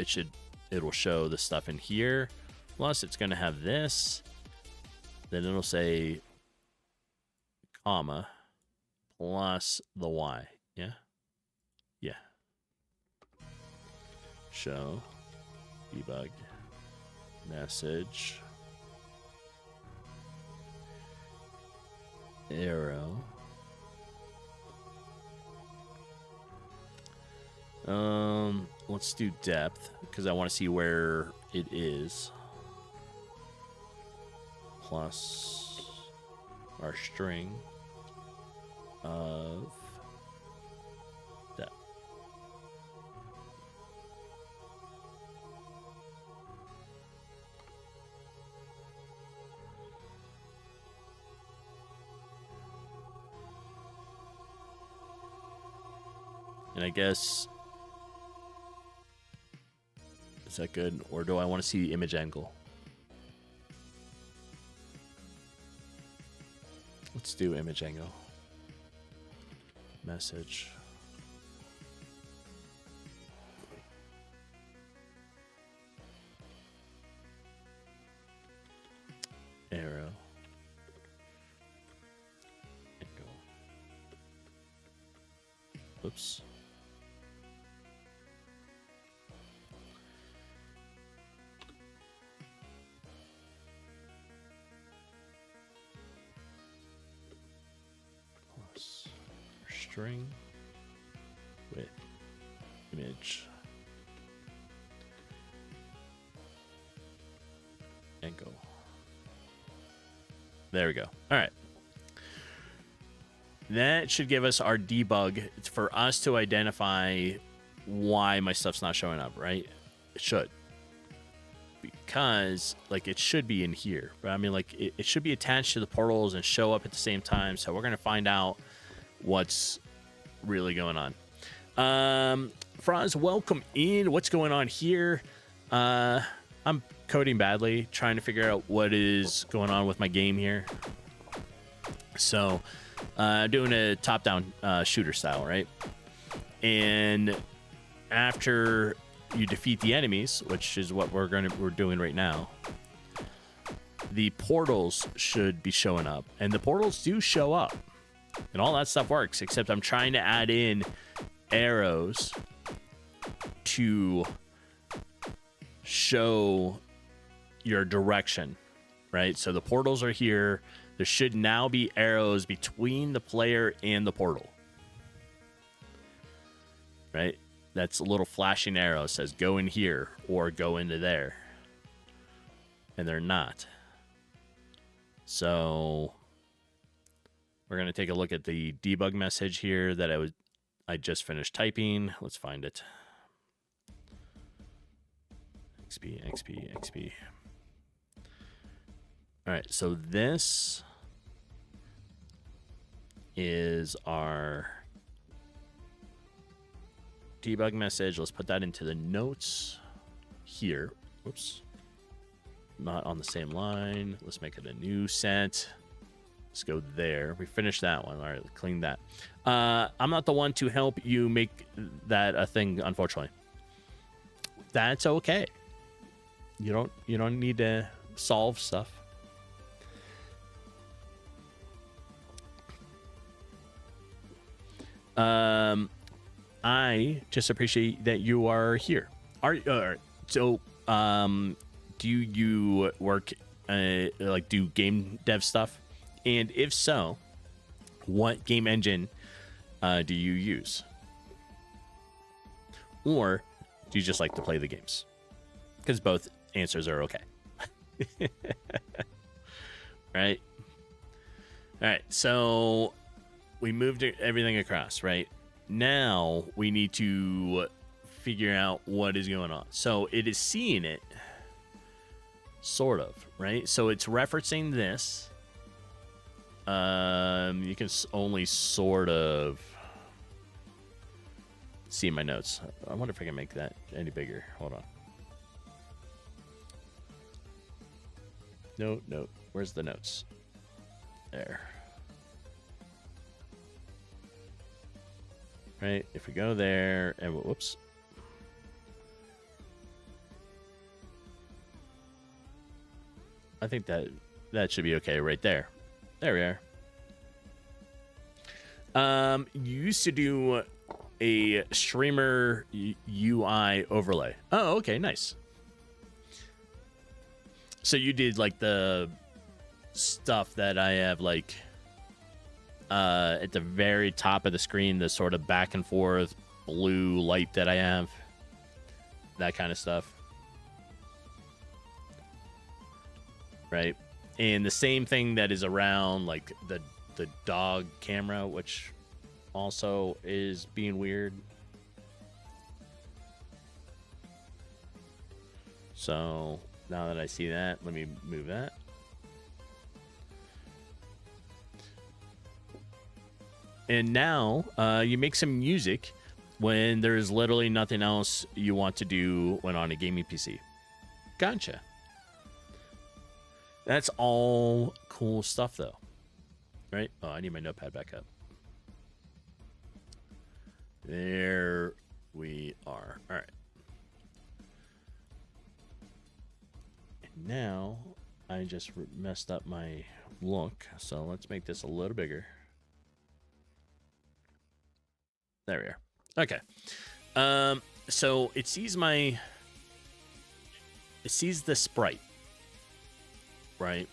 it'll show the stuff in here, plus it's going to have this, then it'll say comma plus the Y. Yeah, show debug message arrow let's do depth because I want to see where it is, plus our string of depth. And I guess, is that good? Or do I want to see the image angle? Let's do image angle. Message. Arrow. Angle. Whoops. String with image angle. There we go. All right. That should give us our debug. It's for us to identify why my stuff's not showing up, right? It should. Because, like, it should be in here. But I mean, like, it should be attached to the portals and show up at the same time. So we're going to find out what's really going on. Franz, welcome in. What's going on here? I'm coding badly, trying to figure out what is going on with my game here. So, doing a top-down shooter style, right? And after you defeat the enemies, which is what we're doing right now, the portals should be showing up, and the portals do show up, and all that stuff works. Except I'm trying to add in arrows to show your direction, right? So the portals are here. There should now be arrows between the player and the portal, right? That's a little flashing arrow says go in here or go into there, and they're not. So we're going to take a look at the debug message here that I just finished typing. Let's find it. XP. All right, so this is our debug message. Let's put that into the notes here. Whoops. Not on the same line. Let's make it a new set. Let's go there. We finished that one. All right, clean that. I'm not the one to help you make that a thing, unfortunately. That's okay. You don't need to solve stuff. I just appreciate that you are here. Do you work like do game dev stuff? And if so, what game engine do you use? Or do you just like to play the games? Because both answers are okay. Right? All right, so we moved everything across, right? Now we need to figure out what is going on. So it is seeing it, sort of, right? So it's referencing this. You can only sort of see my notes. I wonder if I can make that any bigger. Hold on. No. Where's the notes? There. Right, if we go there and whoops. I think that should be okay right there. There we are. You used to do a streamer UI overlay. Oh, okay, nice. So you did like the stuff that I have like at the very top of the screen, the sort of back and forth blue light that I have, that kind of stuff, right? And the same thing that is around like the dog camera, which also is being weird. So now that I see that, let me move that. And now you make some music when there's literally nothing else you want to do when on a gaming PC. Gotcha. That's all cool stuff, though. Right? Oh, I need my notepad back up. There we are. All right. And now I just messed up my look. So let's make this a little bigger. There we are. Okay. So it sees the sprite, right?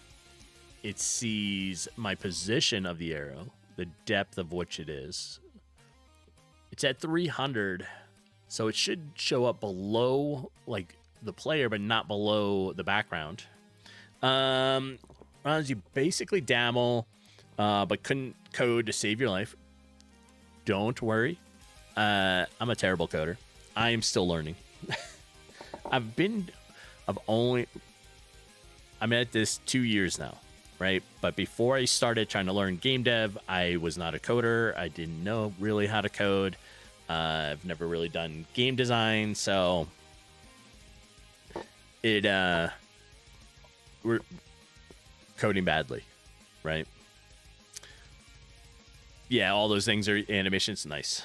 It sees my position of the arrow, the depth of which it is. It's at 300, so it should show up below like the player, but not below the background. As you basically dabble, but couldn't code to save your life. Don't worry. I'm a terrible coder. I am still learning. I'm at this 2 years now, right? But before I started trying to learn game dev, I was not a coder. I didn't know really how to code. I've never really done game design, so we're coding badly, right? Yeah, all those things are animations. Nice.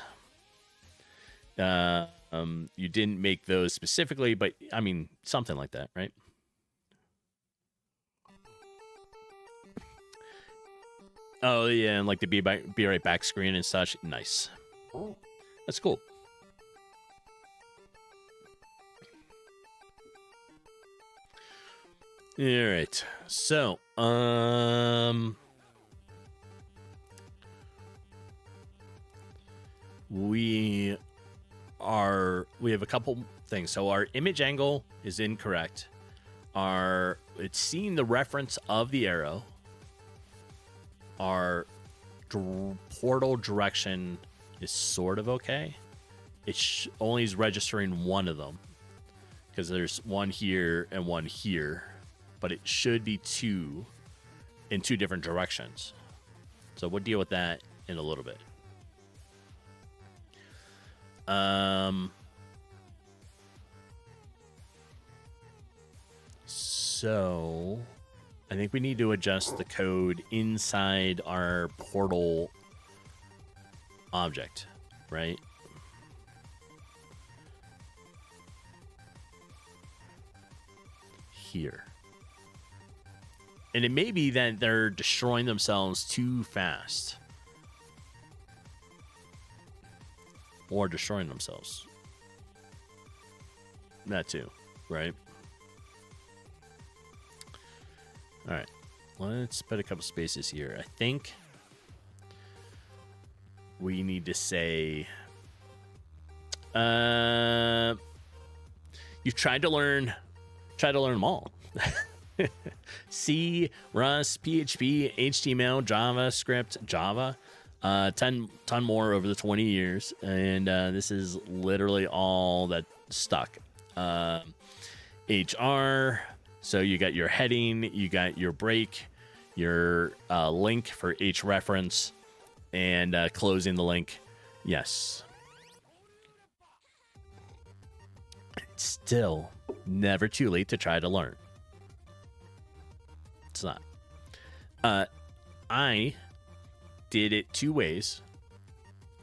You didn't make those specifically, but I mean, something like that, right? Oh yeah, and like the be right back screen and such. Nice. That's cool. All right. So, we have a couple things. So our image angle is incorrect. It's seeing the reference of the arrow. Our portal direction is sort of okay. It only is registering one of them because there's one here and one here, but it should be two in two different directions. So we'll deal with that in a little bit. So I think we need to adjust the code inside our portal object, right? Here. And it may be that they're destroying themselves too fast. Or destroying themselves. That too, right? All right. Let's put a couple spaces here. I think we need to say, you've tried to learn them all. C, Rust, PHP, HTML, JavaScript, Java, ton more over the 20 years, and this is literally all that stuck. HR, so you got your heading, you got your break, your link for H reference, and closing the link. Yes. It's still never too late to try to learn. It's not. I did it two ways,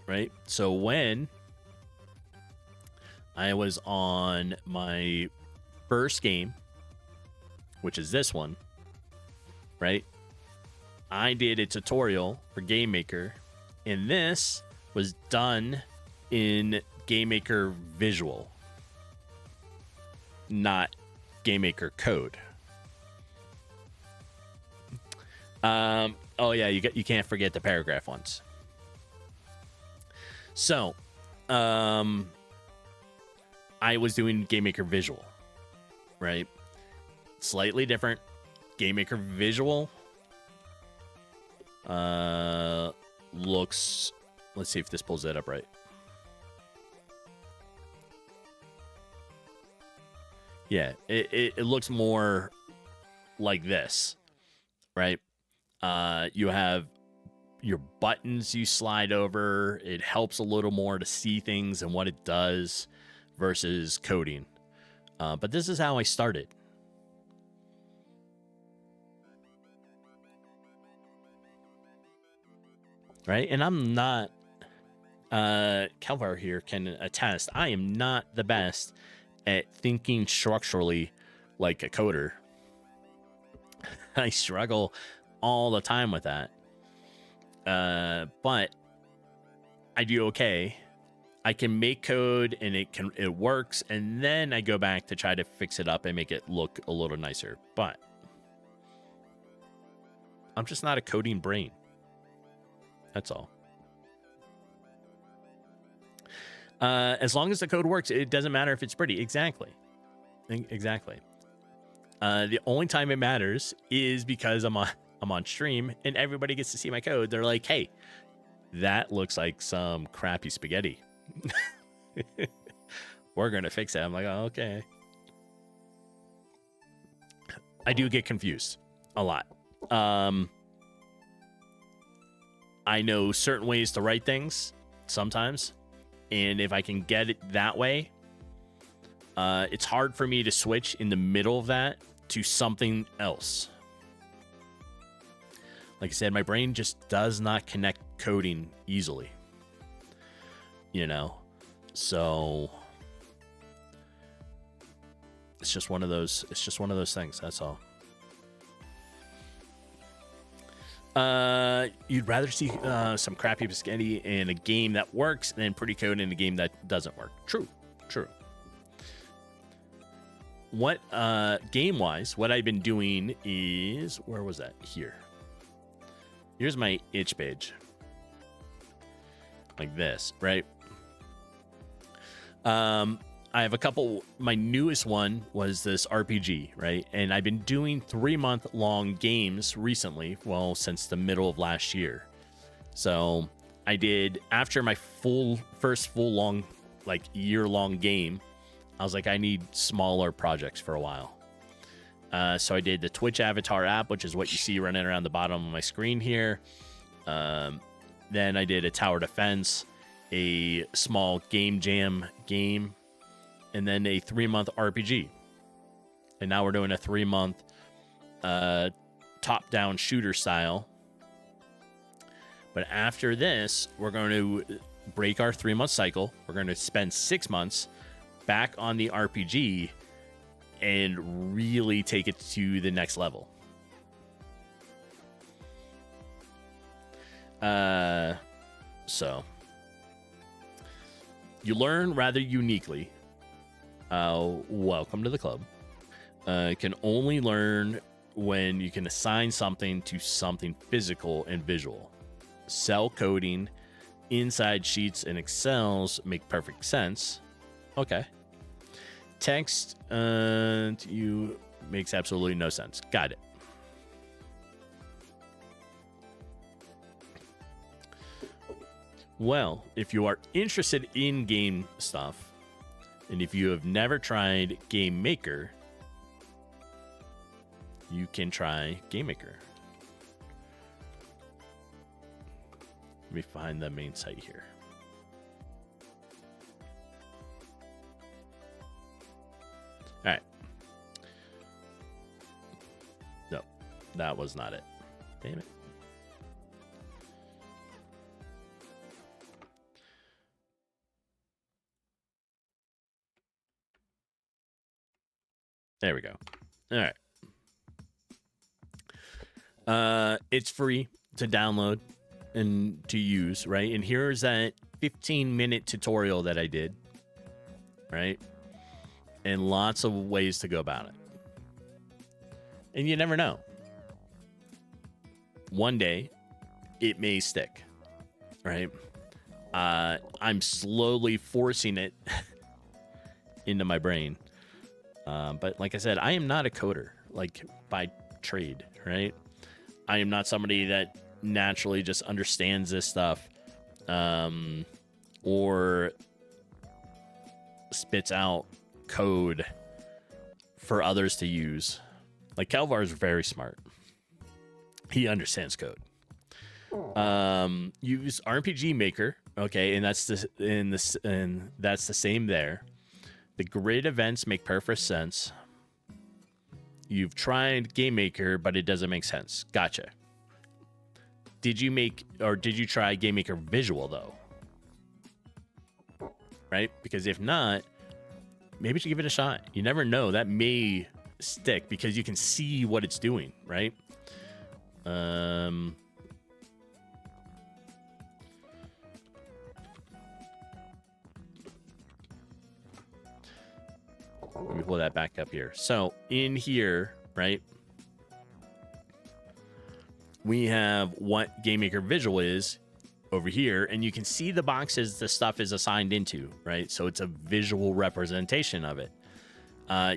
right? So when I was on my first game, which is this one, right? I did a tutorial for GameMaker, and this was done in GameMaker Visual, not GameMaker code. Oh yeah, you can't forget the paragraph ones. So, I was doing GameMaker Visual, right? Slightly different. GameMaker Visual looks. Let's see if this pulls that up right. Yeah, it looks more like this, right? You have your buttons you slide over. It helps a little more to see things and what it does versus coding. But this is how I started. Right? And I'm not, Kelvar here can attest, I am not the best at thinking structurally like a coder. I struggle all the time with that. But I do okay. I can make code and it works, and then I go back to try to fix it up and make it look a little nicer. But I'm just not a coding brain. That's all. As long as the code works, it doesn't matter if it's pretty. Exactly. The only time it matters is because I'm on stream and everybody gets to see my code. They're like, hey, that looks like some crappy spaghetti. We're going to fix it. I'm like, oh, okay. I do get confused a lot. I know certain ways to write things sometimes. And if I can get it that way, it's hard for me to switch in the middle of that to something else. Like I said, my brain just does not connect coding easily. You know? So it's just one of those. It's just one of those things. That's all. You'd rather see some crappy spaghetti in a game that works than pretty code in a game that doesn't work. True. What game-wise, what I've been doing is, where was that? Here. Here's my itch page. Like this, right? I have a couple. My newest one was this RPG, right? And I've been doing 3-month-long games recently, well, since the middle of last year. So I did, after my first full long, like year-long game, I was like, I need smaller projects for a while. So I did the Twitch Avatar app, which is what you see running around the bottom of my screen here. Then I did a tower defense, a small game jam game, and then a 3-month RPG. And now we're doing a 3-month top-down shooter style. But after this, we're going to break our 3-month cycle. We're going to spend 6 months back on the RPG and really take it to the next level. So you learn rather uniquely. Welcome to the club. Can only learn when you can assign something to something physical and visual. Cell coding, inside sheets, and Excels make perfect sense. Okay. Text to you makes absolutely no sense. Got it. Well, if you are interested in game stuff, and if you have never tried GameMaker, you can try GameMaker. Let me find the main site here. All right. No, that was not it. Damn it. There we go. All right. It's free to download and to use, right? And here's that 15-minute tutorial that I did, right? And lots of ways to go about it. And you never know. One day, it may stick, right? I'm slowly forcing it into my brain. But like I said, I am not a coder, like by trade, right? I am not somebody that naturally just understands this stuff or spits out code for others to use. Like Calvar is very smart. He understands code. Use RPG Maker, okay, and that's that's the same there. The grid events make perfect sense. You've tried GameMaker, but it doesn't make sense. Gotcha. Did you try GameMaker Visual, though? Right? Because if not, maybe you should give it a shot. You never know. That may stick because you can see what it's doing, right? Let me pull that back up here. So in here, right, we have what GameMaker Visual is over here, and you can see the boxes the stuff is assigned into, right? So it's a visual representation of it.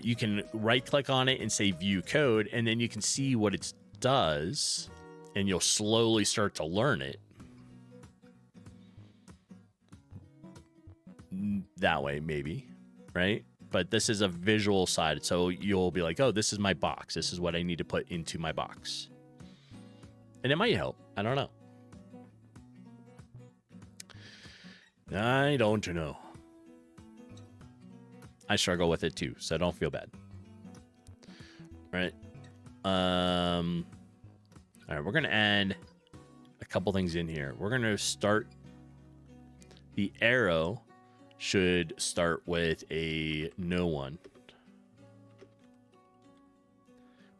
You can right click on it and say view code, and then you can see what it does, and you'll slowly start to learn it. That way, maybe, right? But this is a visual side, so you'll be like, oh, this is my box. This is what I need to put into my box. And it might help. I don't know. I don't know. I struggle with it too, so don't feel bad. Right. All right, we're going to add a couple things in here. We're going to start. The arrow should start with a no one.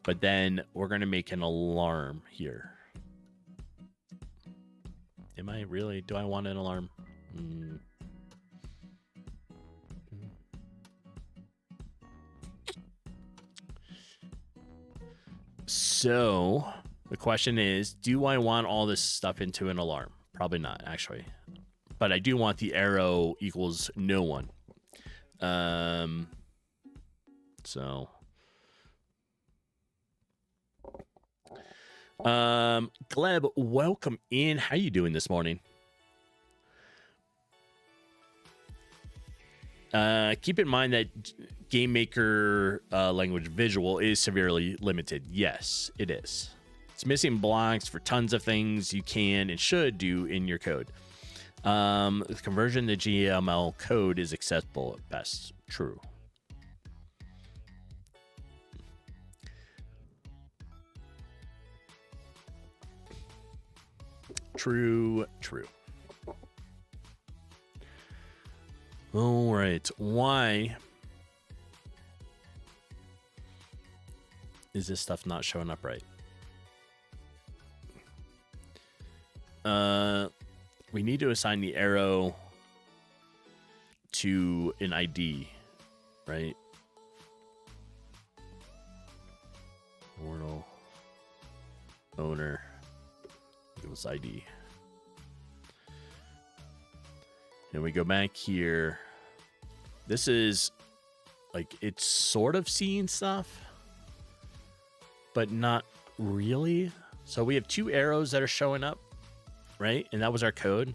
But then we're going to make an alarm here. Am I really? Do I want an alarm? So the question is, do I want all this stuff into an alarm? Probably not, actually. But I do want the arrow equals no one. So Gleb, welcome in. How you doing this morning? Keep in mind that GameMaker language visual is severely limited. Yes, it is. It's missing blocks for tons of things you can and should do in your code. The conversion to GML code is acceptable at best. True. True. All right. Why is this stuff not showing up right? We need to assign the arrow to an ID, right? Portal owner equals ID. And we go back here. This is like, it's sort of seeing stuff, but not really. So we have two arrows that are showing up, right? And that was our code.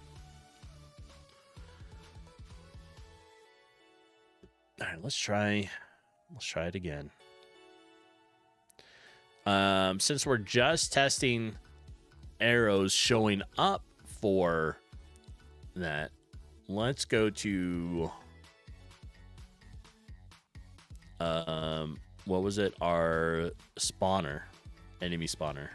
All right, let's try it again. Since we're just testing arrows showing up for that, let's go to what was it? Our spawner, enemy spawner.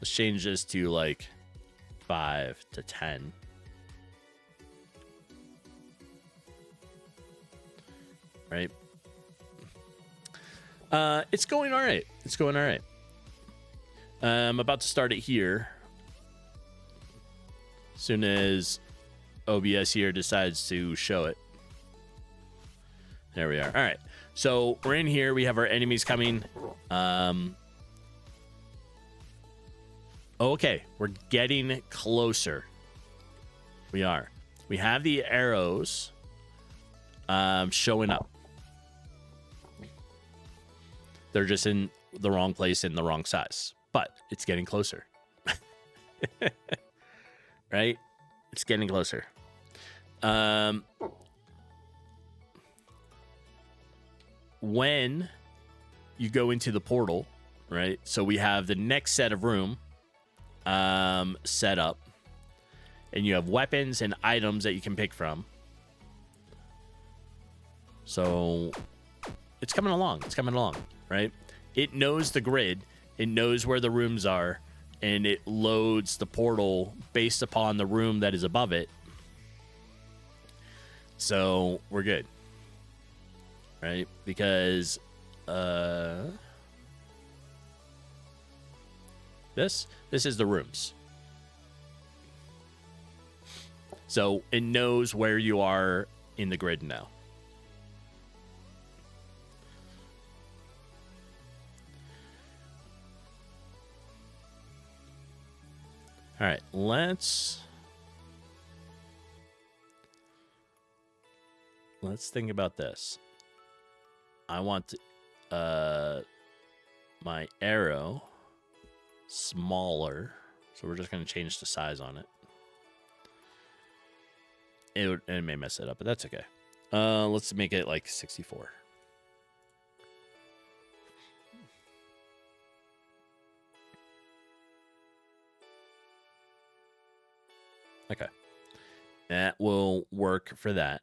Let's change this to like 5 to 10. Right? It's going all right. I'm about to start it here. As soon as OBS here decides to show it. There we are. All right. So we're in here. We have our enemies coming. Okay. We're getting closer. We are. We have the arrows showing up. They're just in the wrong place in the wrong size. But it's getting closer. Right? It's getting closer. When you go into the portal, right? So we have the next set of room set up. And you have weapons and items that you can pick from. So it's coming along. Right? It knows the grid. It knows where the rooms are. And it loads the portal based upon the room that is above it. So we're good. Right? Because this is the rooms. So it knows where you are in the grid now. All right, let's think about this. I want my arrow smaller, so we're just going to change the size on it. It may mess it up, but that's okay. Let's make it like 64. Okay. That will work for that.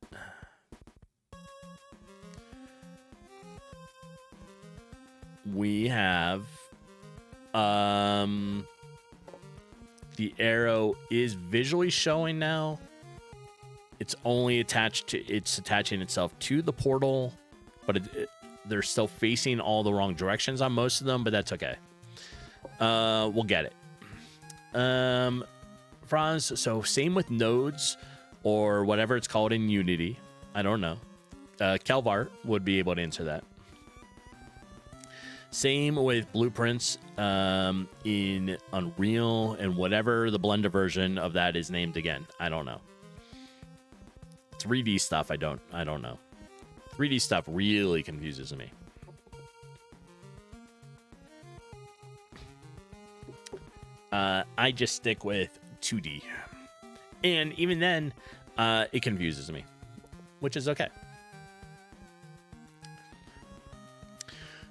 We have the arrow is visually showing now. It's only attaching itself to the portal, but they're still facing all the wrong directions on most of them, but that's okay. We'll get it. Franz, so same with nodes or whatever it's called in Unity. I don't know. Kelvar would be able to answer that. Same with blueprints in Unreal and whatever the Blender version of that is named again. I don't know. 3D stuff, I don't know. 3D stuff really confuses me. I just stick with 2D. And even then, it confuses me, which is okay.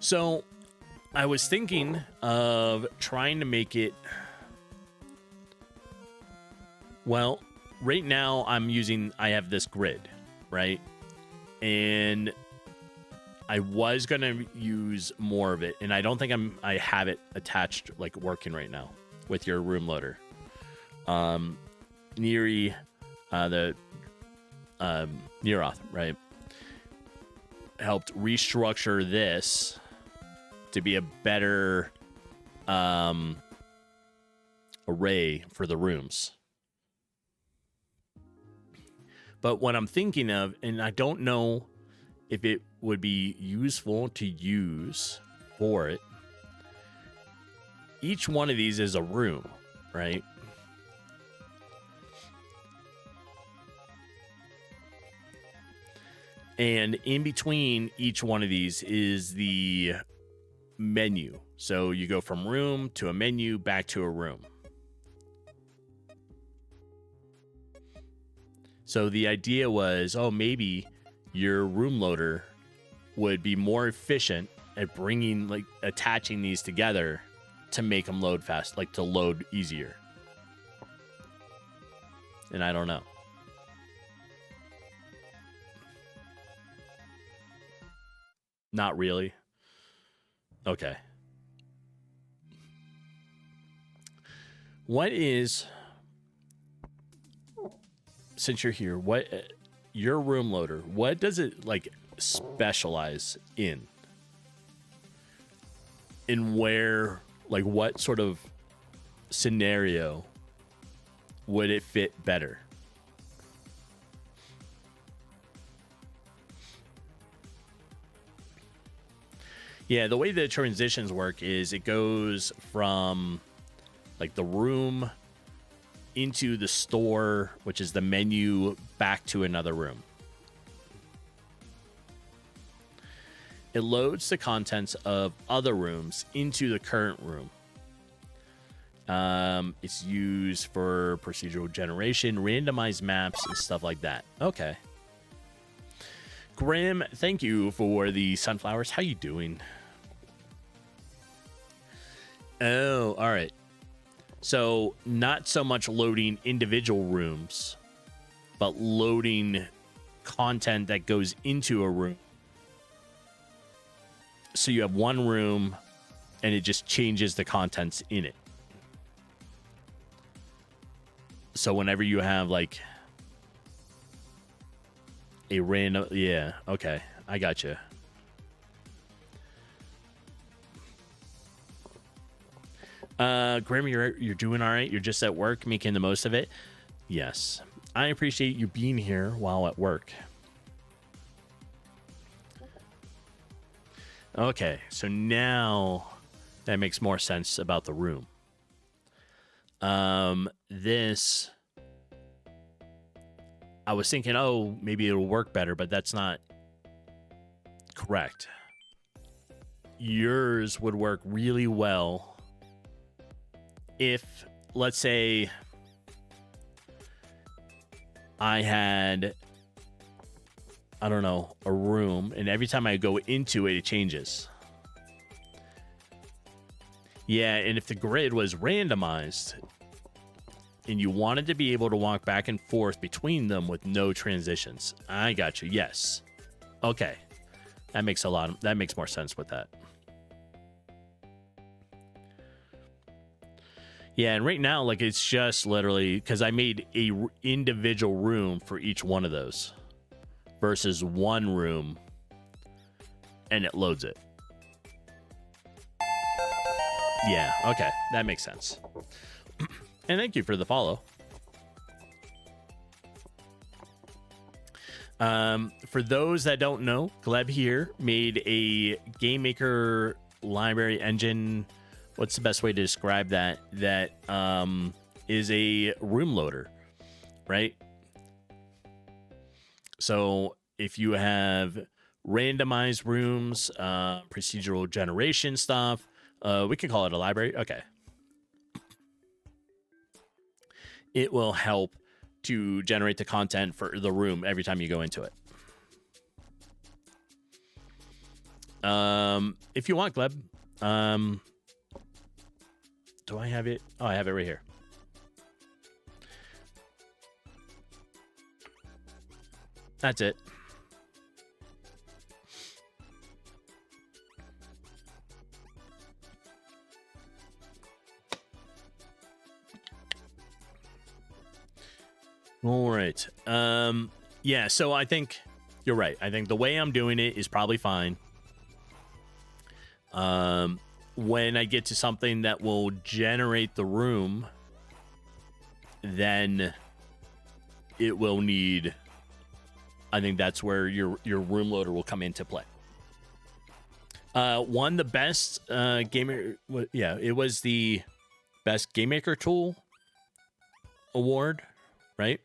So I was thinking of trying to make it, well, right now I have this grid, right? And I was going to use more of it, and I don't think I have it attached, like working right now with your room loader. Neroth, right, helped restructure this to be a better array for the rooms. But what I'm thinking of, and I don't know if it would be useful to use for it, each one of these is a room, right? And in between each one of these is the menu. So you go from room to a menu back to a room. So the idea was, oh, maybe your room loader would be more efficient at bringing, like, attaching these together to make them load fast, like to load easier. And I don't know. Not really. Okay. What is, since you're here, what your room loader, what does it like specialize in? In where, like, what sort of scenario would it fit better? Yeah, the way the transitions work is it goes from like the room into the store, which is the menu, back to another room. It loads the contents of other rooms into the current room. It's used for procedural generation, randomized maps, and stuff like that. Okay. Grim, thank you for the sunflowers. How you doing? Oh, all right. So not so much loading individual rooms, but loading content that goes into a room. So you have one room and it just changes the contents in it. So whenever you have like a random, yeah, okay, I gotcha. Grim, you're doing all right. You're just at work, making the most of it. Yes, I appreciate you being here while at work. Okay, so now that makes more sense about the room. This, I was thinking, oh, maybe it'll work better, but that's not correct. Yours would work really well if, let's say, I had, I don't know, a room, and every time I go into it, it changes. Yeah, and if the grid was randomized, and you wanted to be able to walk back and forth between them with no transitions. I got you. Yes. Okay. That makes more sense with that. Yeah, and right now, like, it's just literally because I made a individual room for each one of those versus one room and it loads it. Yeah, okay, that makes sense. And thank you for the follow. For those that don't know, Gleb here made a GameMaker library engine. What's the best way to describe that? That is a room loader, right? So if you have randomized rooms, procedural generation stuff, we can call it a library. Okay. It will help to generate the content for the room every time you go into it. If you want, Gleb, do I have it? Oh, I have it right here. That's it. All right. Yeah, so I think you're right. I think the way I'm doing it is probably fine. When I get to something that will generate the room, then it will need, I think that's where your room loader will come into play. Won the best gamer, yeah, it was the best GameMaker tool award, right?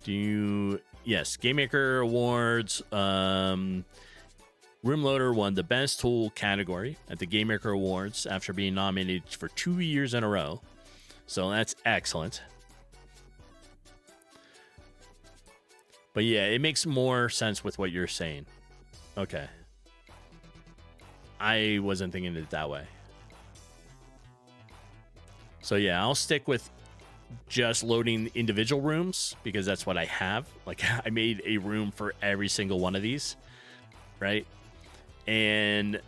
Yes, GameMaker Awards. Room Loader won the best tool category at the GameMaker Awards after being nominated for 2 years in a row. So that's excellent. But yeah, it makes more sense with what you're saying. Okay. I wasn't thinking it that way. So yeah, I'll stick with just loading individual rooms because that's what I have. Like, I made a room for every single one of these, right? And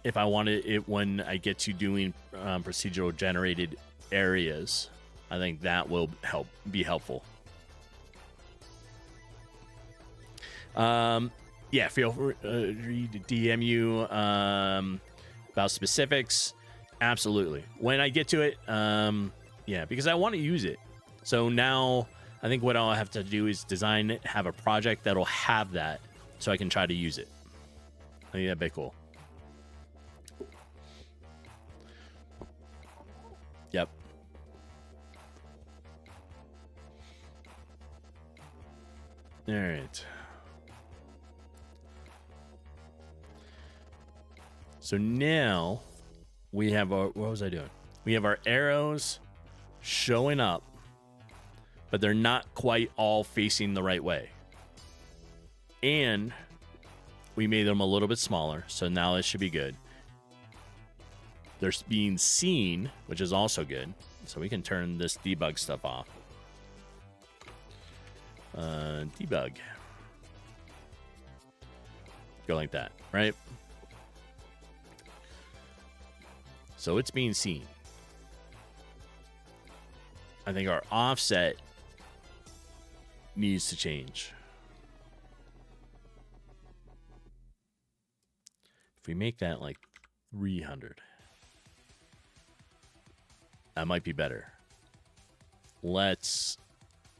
if I wanted it, when I get to doing procedural generated areas, I think that will be helpful. Yeah, feel free to DM you about specifics. Absolutely. When I get to it, yeah, because I want to use it. So now I think what I'll have to do is design it, have a project that'll have that so I can try to use it. I think that'd be cool. Yep. All right. So now we have our, what was I doing? We have our arrows showing up, but they're not quite all facing the right way. And we made them a little bit smaller, so now it should be good. They're being seen, which is also good. So we can turn this debug stuff off. Debug. Go like that, right? So it's being seen. I think our offset needs to change. If we make that like 300, that might be better. Let's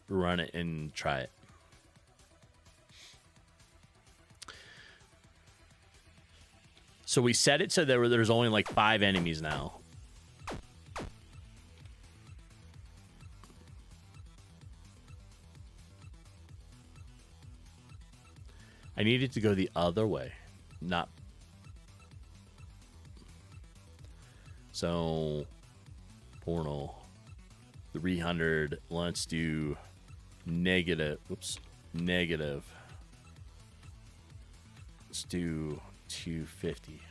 run it and try it. So we set it so there's only like 5 enemies now. I needed to go the other way, not. So, portal 300. Let's do negative. Oops, negative. Let's do 250.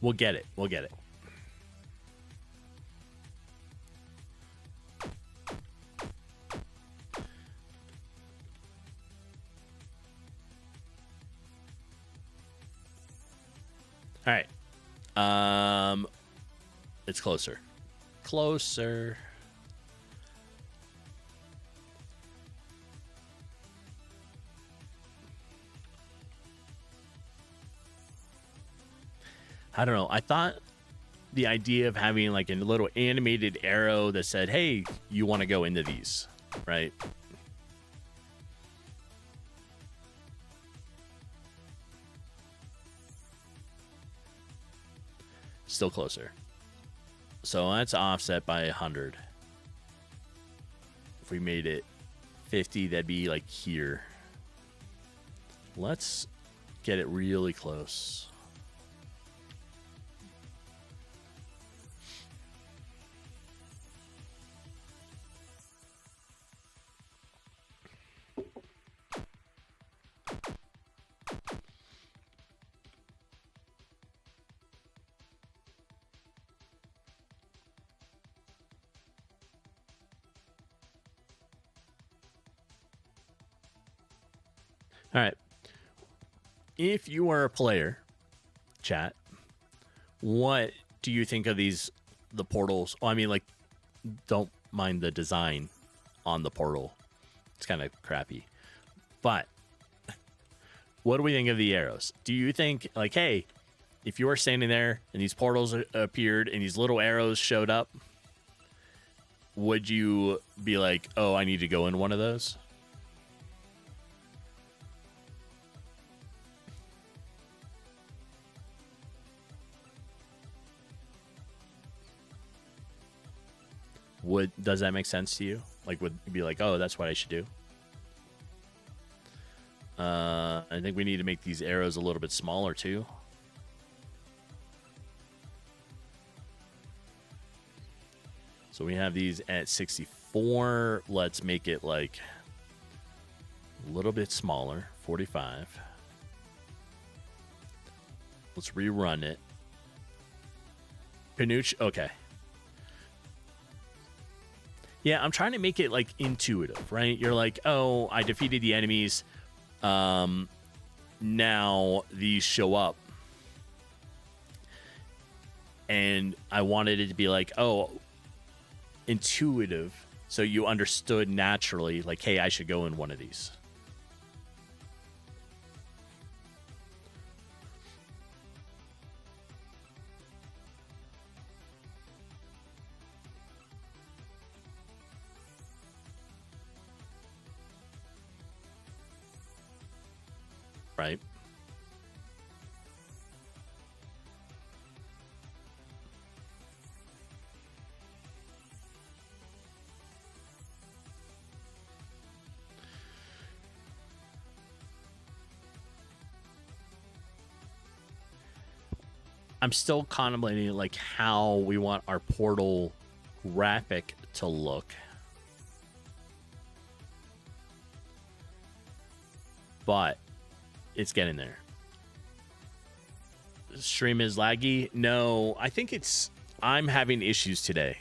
We'll get it. We'll get it. All right. It's closer. closer. I don't know. I thought the idea of having like a little animated arrow that said, hey, you want to go into these, right? Still closer. So that's offset by 100. If we made it 50, that'd be like here. Let's get it really close. All right. If you are a player, chat, what do you think of the portals? Oh, I mean, like, don't mind the design on the portal. It's kind of crappy. But what do we think of the arrows? Do you think, like, hey, if you were standing there and these portals appeared and these little arrows showed up, would you be like, oh, I need to go in one of those? Does that make sense to you? Like, would you be like, oh, that's what I should do? I think we need to make these arrows a little bit smaller too. So we have these at 64. Let's make it like a little bit smaller, 45. Let's rerun it. Pinooch, okay. Yeah, I'm trying to make it like intuitive, right? You're like, oh, I defeated the enemies. Now these show up. And I wanted it to be like, oh, intuitive. So you understood naturally, like, hey, I should go in one of these. Right? I'm still contemplating like how we want our portal graphic to look. But it's getting there. Stream is laggy. No, I think I'm having issues today.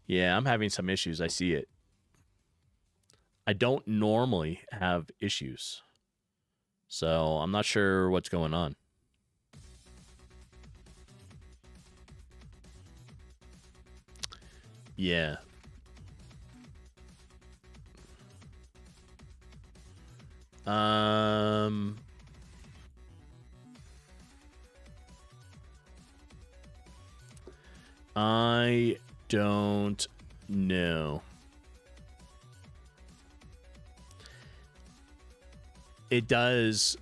Yeah, I'm having some issues. I see it. I don't normally have issues. So I'm not sure what's going on. Yeah. I don't know. It does.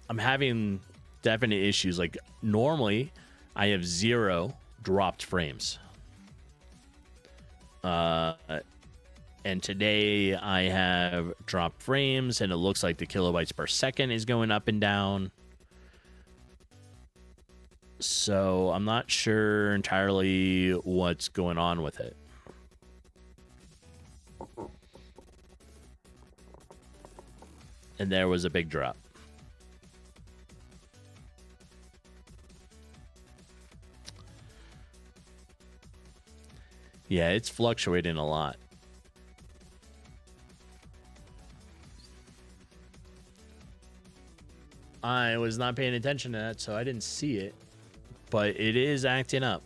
I'm having definite issues. Like, normally, I have 0 dropped frames. And today I have dropped frames, and it looks like the kilobytes per second is going up and down. So I'm not sure entirely what's going on with it. And there was a big drop. Yeah, it's fluctuating a lot. I was not paying attention to that, so I didn't see it. But it is acting up.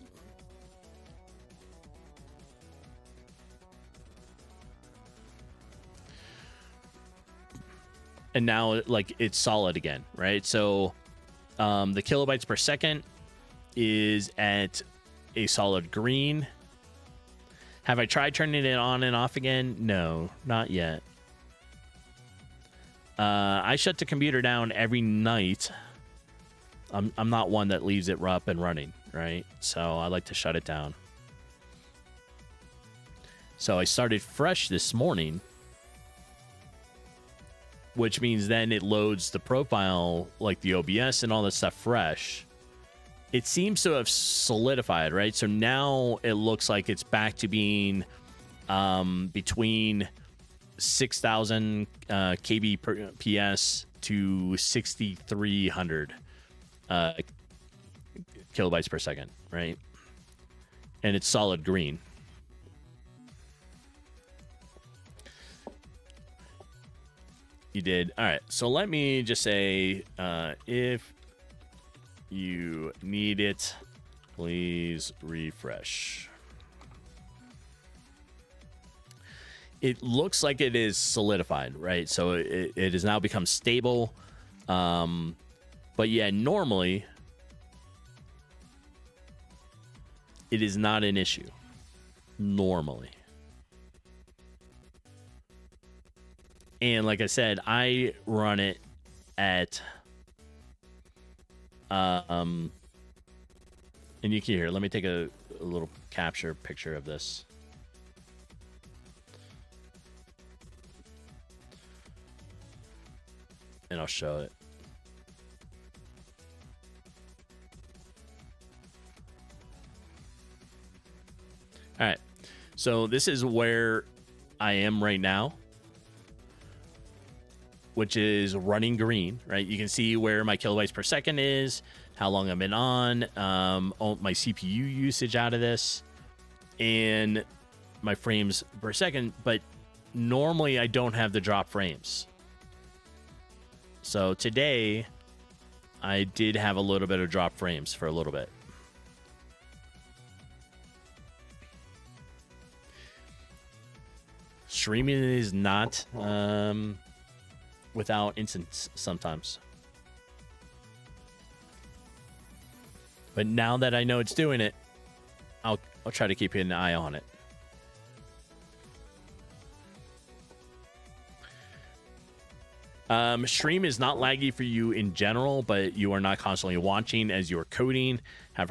And now, like, it's solid again, right? So the kilobytes per second is at a solid green. Have I tried turning it on and off again? No, not yet. I shut the computer down every night. I'm not one that leaves it up and running, right? So I like to shut it down. So I started fresh this morning, which means then it loads the profile, like the OBS and all this stuff fresh. It seems to have solidified, right? So now it looks like it's back to being between 6,000 kbps to 6,300 kilobytes per second, right? And it's solid green. You did. All right. So let me just say, if you need it, please refresh. It looks like it is solidified, right? So it has now become stable. But yeah, normally it is not an issue. Normally. And like I said, I run it at and you can hear, let me take a little capture picture of this. And I'll show it. All right. So this is where I am right now, which is running green, right? You can see where my kilobytes per second is, how long I've been on, my CPU usage out of this, and my frames per second. But normally I don't have the drop frames. So today I did have a little bit of drop frames for a little bit. Streaming is not without instance sometimes. But now that I know it's doing it, I'll try to keep an eye on it. Stream is not laggy for you in general, but you are not constantly watching as you're coding. Have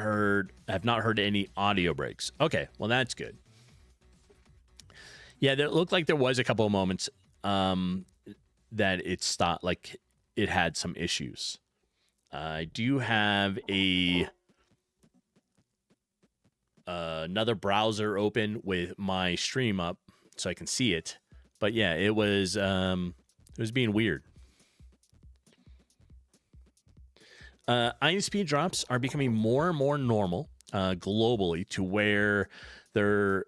not heard any audio breaks. Okay, well that's good. Yeah, it looked like there was a couple of moments that it stopped, like it had some issues. I do have another browser open with my stream up so I can see it. But yeah, it was being weird. ISP drops are becoming more and more normal globally, to where their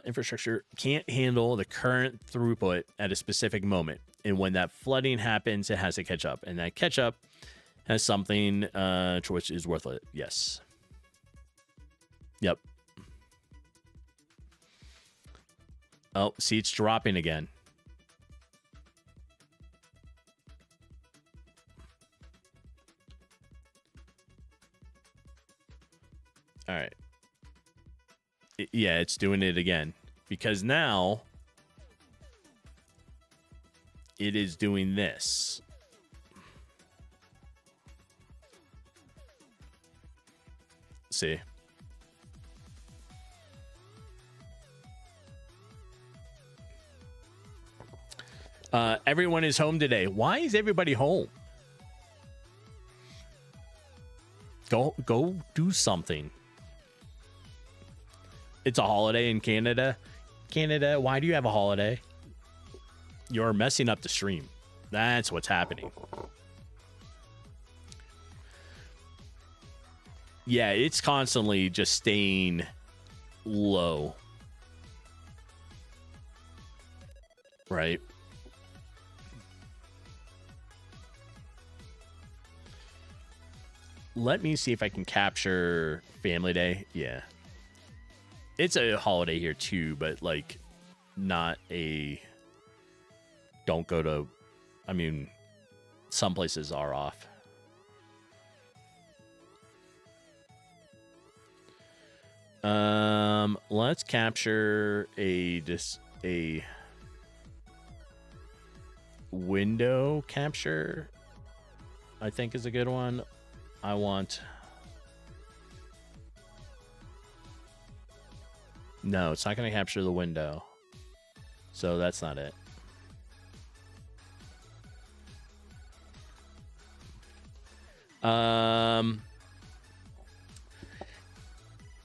infrastructure can't handle the current throughput at a specific moment. And when that flooding happens, it has to catch up. And that catch up has something which is worth it. Yes. Yep. Oh, see, it's dropping again. All right. Yeah, it's doing it again, because now it is doing this. See? Everyone is home today. Why is everybody home? Go do something. It's a holiday in Canada. Canada, why do you have a holiday? You're messing up the stream. That's what's happening. Yeah, it's constantly just staying low. Right? Let me see if I can capture Family Day. Yeah. It's a holiday here too, but like not a don't go to, I mean, some places are off. Let's capture a window capture. I think is a good one. I want. No, it's not going to capture the window. So that's not it.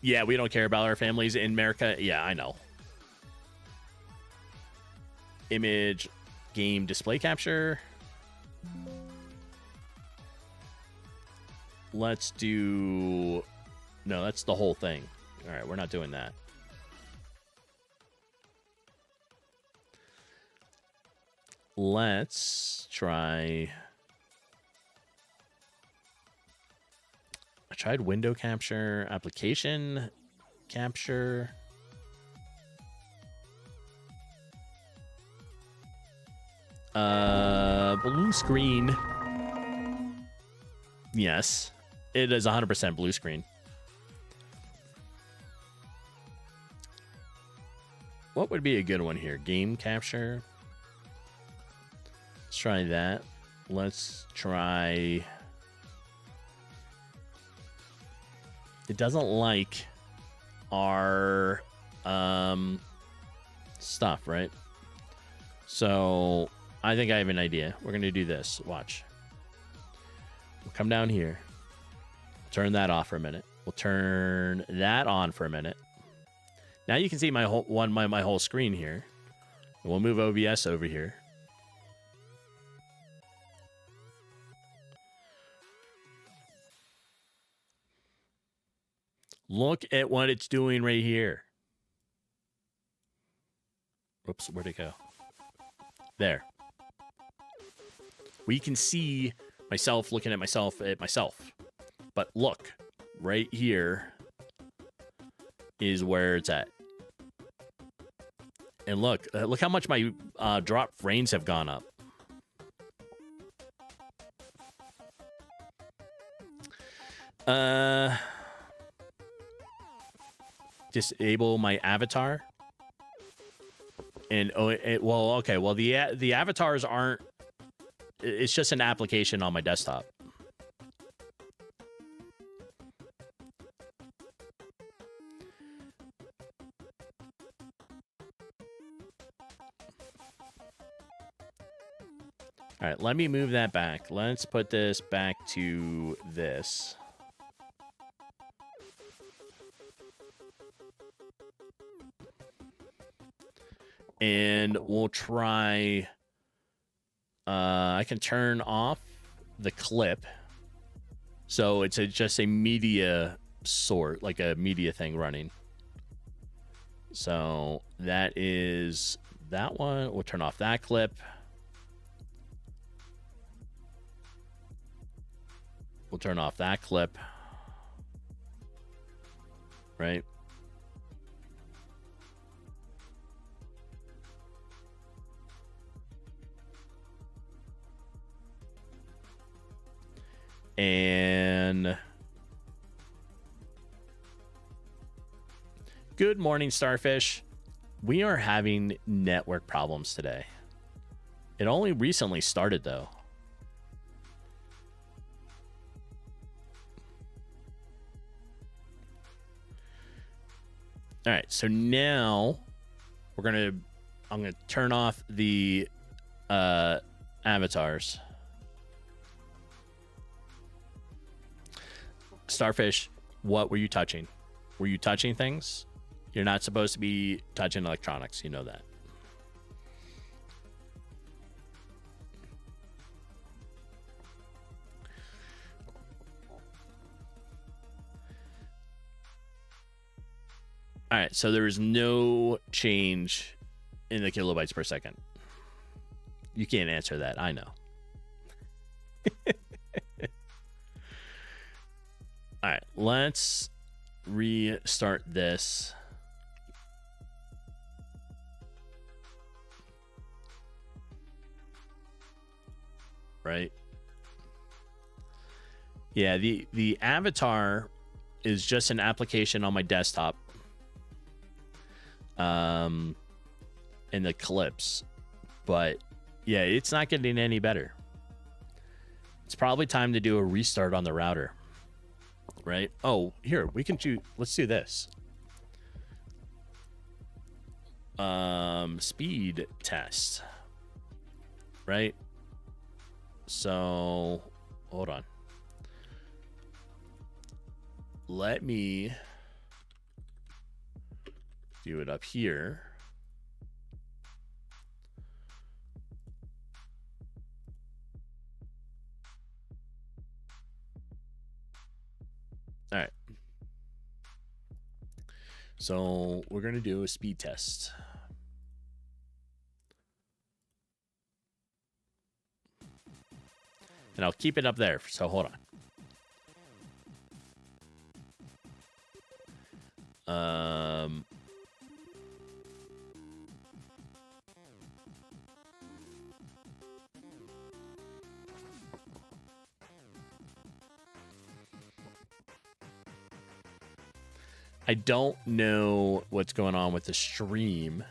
Yeah, we don't care about our families in America. Yeah, I know. Image, game display capture. Let's do... No, that's the whole thing. All right, we're not doing that. Let's try... I tried window capture, application capture. Blue screen. Yes, it is 100% blue screen. What would be a good one here? Game capture. Let's try that. Let's try... It doesn't like our stuff, right? So I think I have an idea. We're going to do this. Watch. We'll come down here. Turn that off for a minute. We'll turn that on for a minute. Now you can see my whole my whole screen here. We'll move OBS over here. Look at what it's doing right here. Whoops, where'd it go? There. We can see myself looking at myself. But look, right here is where it's at. And look how much my drop frames have gone up. Disable my avatar. And well, okay, well the avatars aren't. It's just an application on my desktop. All right, let me move that back. Let's put this back to this. And we'll try... I can turn off the clip. So it's just a media sort, like a media thing running. So that is that one. We'll turn off that clip. We'll turn off that clip. Right? And good morning, Starfish. We are having network problems today. It only recently started, though. All right, so now I'm gonna turn off the avatars. Starfish, what were you touching? Were you touching things? You're not supposed to be touching electronics. You know that. All right, so there is no change in the kilobytes per second. You can't answer that. I know. let's restart this. Right? Yeah, the avatar is just an application on my desktop. In the clips. But yeah, it's not getting any better. It's probably time to do a restart on the router. Right? Oh, here, we can do, let's do this. Speed test. Right? So, hold on. Let me do it up here. All right. So we're going to do a speed test. And I'll keep it up there. So hold on. I don't know what's going on with the stream.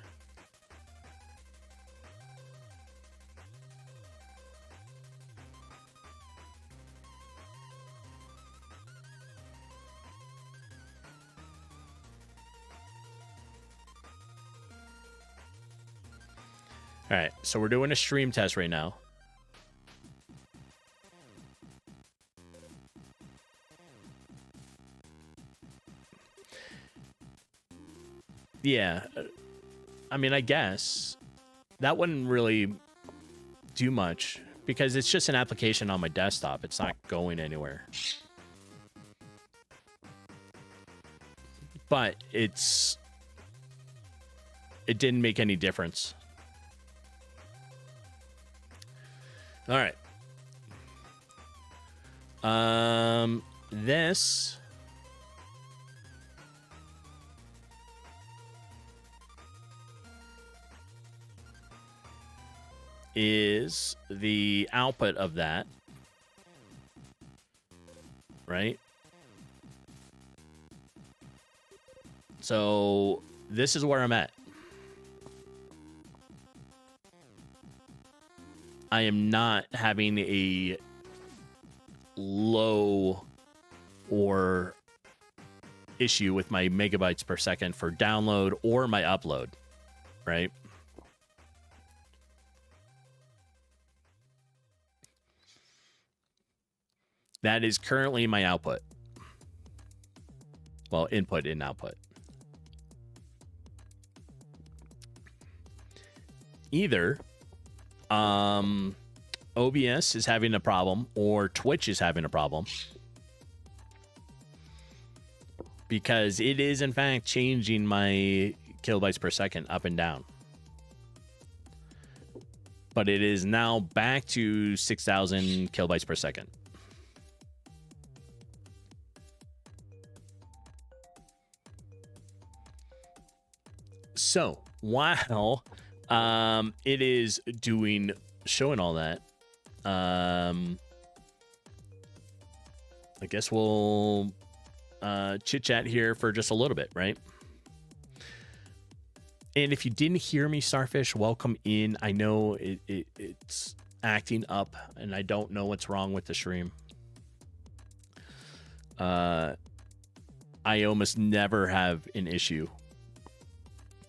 All right, so we're doing a stream test right now. Yeah, I mean, I guess that wouldn't really do much because it's just an application on my desktop. It's not going anywhere. But it didn't make any difference. All right. This is the output of that, right? So this is where I'm at. I am not having a low or issue with my megabytes per second for download or my upload, right? That is currently my output. Well, input and output. Either OBS is having a problem or Twitch is having a problem, because it is in fact changing my kilobytes per second up and down. But it is now back to 6,000 kilobytes per second. So while it is showing all that, I guess we'll chit chat here for just a little bit, right? And if you didn't hear me, Starfish, welcome in. I know it's acting up, and I don't know what's wrong with the stream. I almost never have an issue.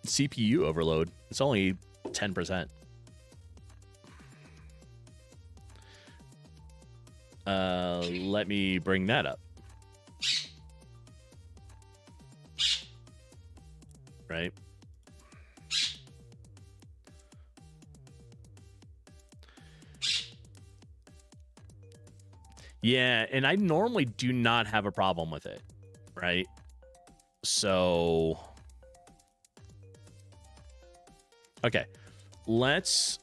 CPU overload, it's only 10%. Let me bring that up. Right? Yeah, and I normally do not have a problem with it, right? So, okay, let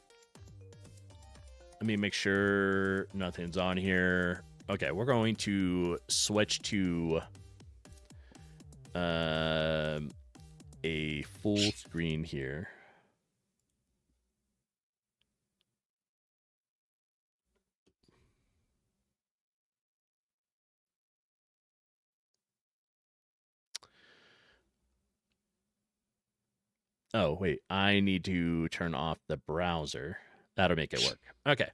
me make sure nothing's on here. Okay, we're going to switch to a full screen here. Oh, wait, I need to turn off the browser. That'll make it work. Okay,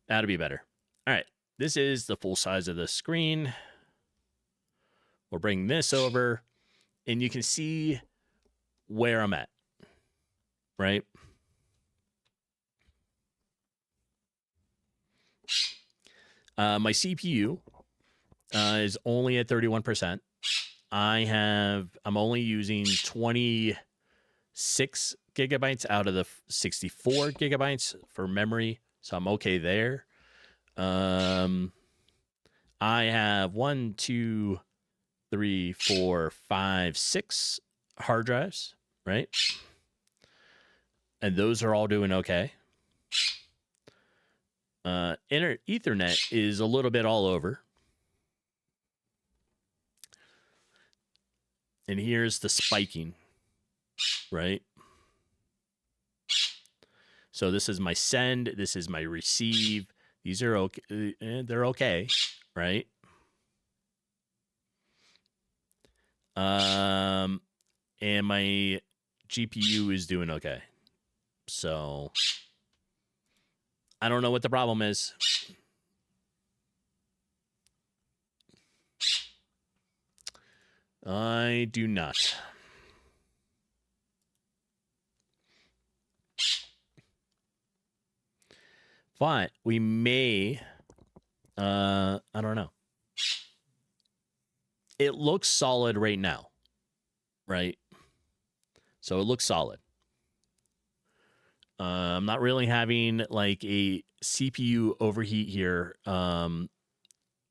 that'll be better. All right, this is the full size of the screen. We'll bring this over, and you can see where I'm at, right? My CPU is only at 31%. I'm only using 26 gigabytes out of the 64 gigabytes for memory, so I'm okay there. I have 1, 2, 3, 4, 5, 6 hard drives, right? And those are all doing okay. Ethernet is a little bit all over. And here's the spiking, right? So this is my send, this is my receive. These are okay, they're okay, right? And my GPU is doing okay. So I don't know what the problem is. I do not. But we may, I don't know. It looks solid right now, right? So it looks solid. I'm not really having like a CPU overheat here.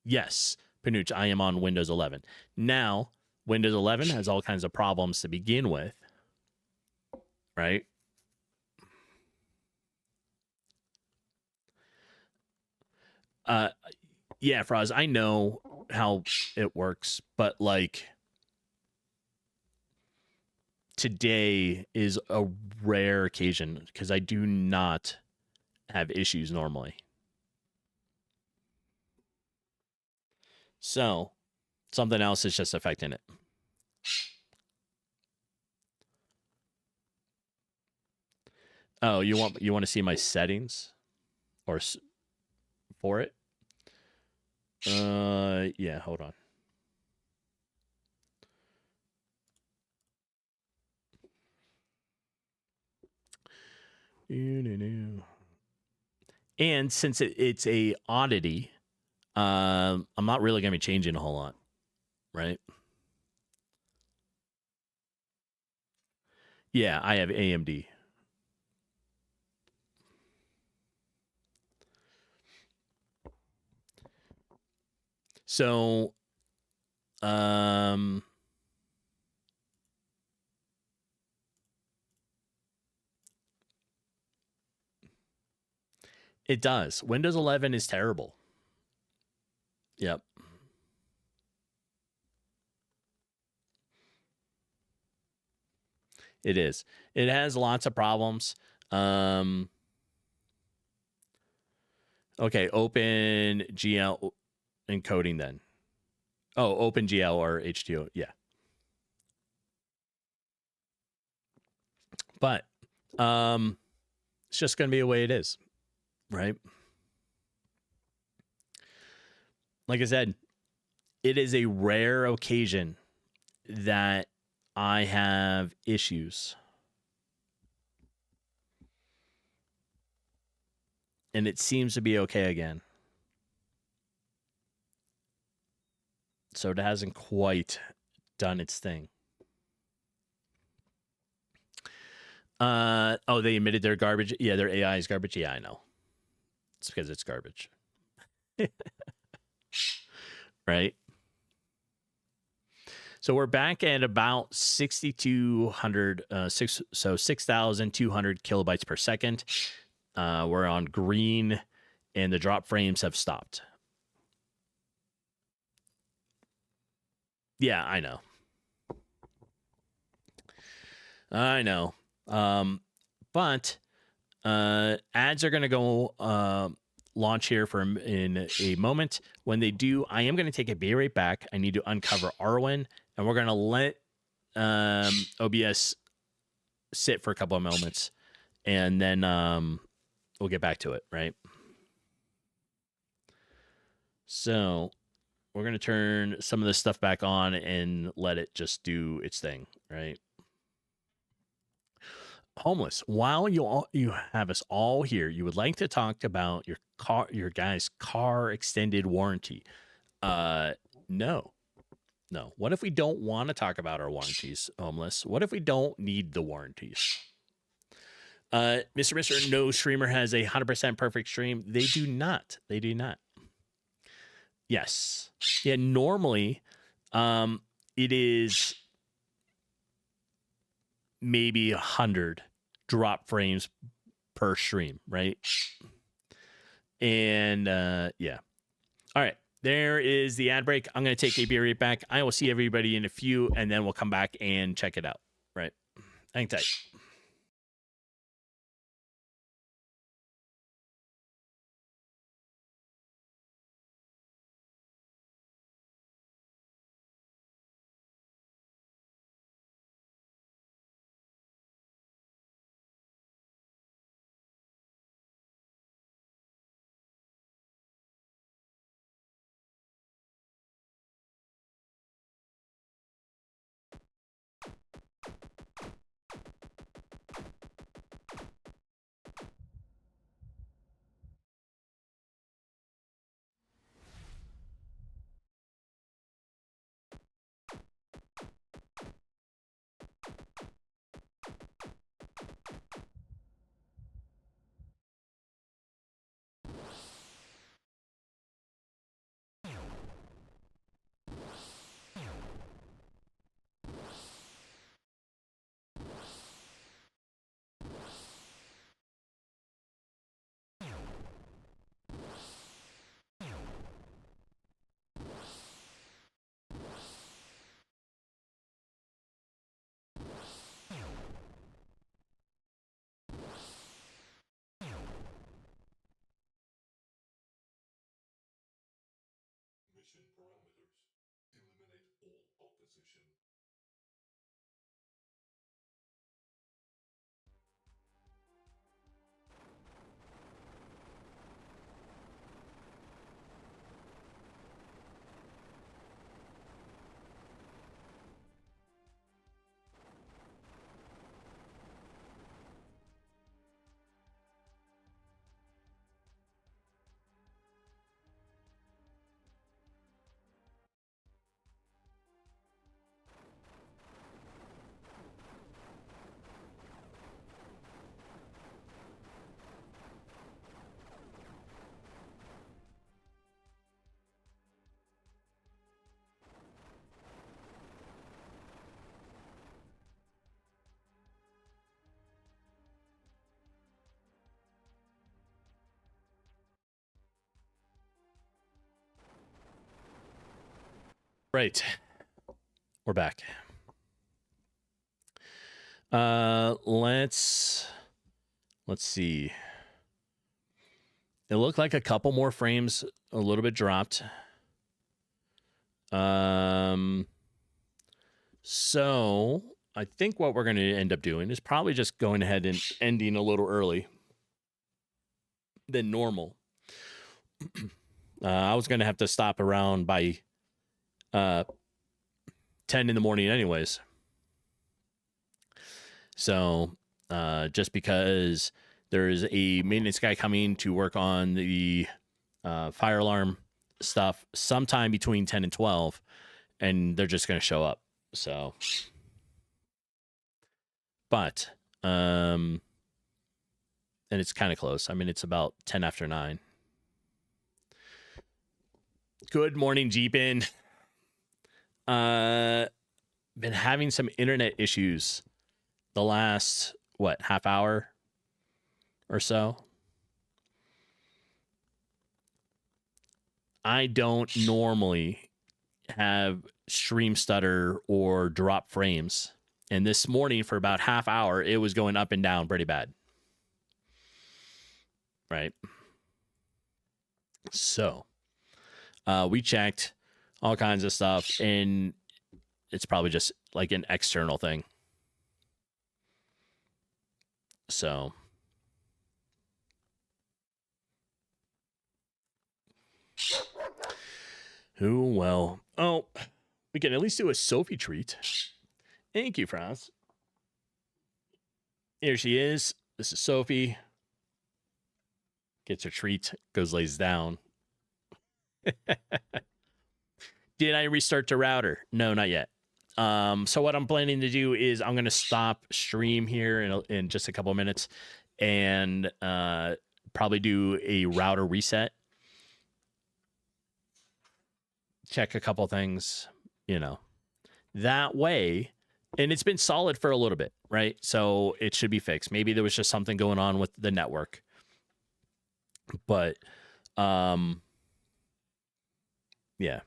Yes, Panuch, I am on Windows 11. Now, Windows 11 has all kinds of problems to begin with, right? Yeah, Froz, I know how it works, but like today is a rare occasion because I do not have issues normally. So something else is just affecting it. Oh, you want to see my settings or for it? Yeah, hold on. And since it's a oddity, I'm not really going to be changing a whole lot, right? Yeah, I have AMD. So, it does. Windows 11 is terrible. Yep. It is. It has lots of problems. Okay, open GL encoding then. Oh, open GL or H2O. Yeah. But it's just going to be the way it is, right? Like I said, it is a rare occasion that I have issues. And it seems to be okay again. So it hasn't quite done its thing. Oh, they admitted their garbage. Yeah, their AI is garbage. Yeah, I know. It's because it's garbage. Right? So we're back at about 6,200, 6,200 kilobytes per second. We're on green, and the drop frames have stopped. Yeah, I know. I know. But ads are going to go launch here in a moment. When they do, I am going to take a be right back. I need to uncover Arwen, and we're going to let OBS sit for a couple of moments, and then we'll get back to it, right? So we're going to turn some of this stuff back on and let it just do its thing, right? Homeless, while you have us all here, you would like to talk about your guy's car extended warranty. No. What if we don't want to talk about our warranties, homeless? What if we don't need the warranties? Mr. No streamer has a 100% perfect stream. They do not. Yes. Yeah, normally it is maybe 100 drop frames per stream, right? And yeah. All right. There is the ad break. I'm going to take a beer right back. I will see everybody in a few, and then we'll come back and check it out. Right. Hang tight. Mission parameters. Eliminate all opposition. Right. We're back. Let's see. It looked like a couple more frames, a little bit dropped. So I think what we're going to end up doing is probably just going ahead and ending a little early than normal. I was going to have to stop around by 10 in the morning anyways. So just because there is a maintenance guy coming to work on the fire alarm stuff sometime between 10 and 12, and they're just going to show up. So, but, and it's kind of close. I mean, it's about 10 after 9. Good morning, Jeepin. Been having some internet issues the last, half hour or so. I don't normally have stream stutter or drop frames And this morning for about half hour, it was going up and down pretty bad. Right. So we checked all kinds of stuff, and it's probably just like an external thing. So who well, oh, we can at least do a Sophie treat. Thank you, Franz. Here she is. This is Sophie. Gets her treat, goes lays down. Did I restart the router? No, not yet. So what I'm planning to do is I'm going to stop stream here in just a couple of minutes and probably do a router reset. Check a couple things, you know. That way, and it's been solid for a little bit, right? So it should be fixed. Maybe there was just something going on with the network. But yeah.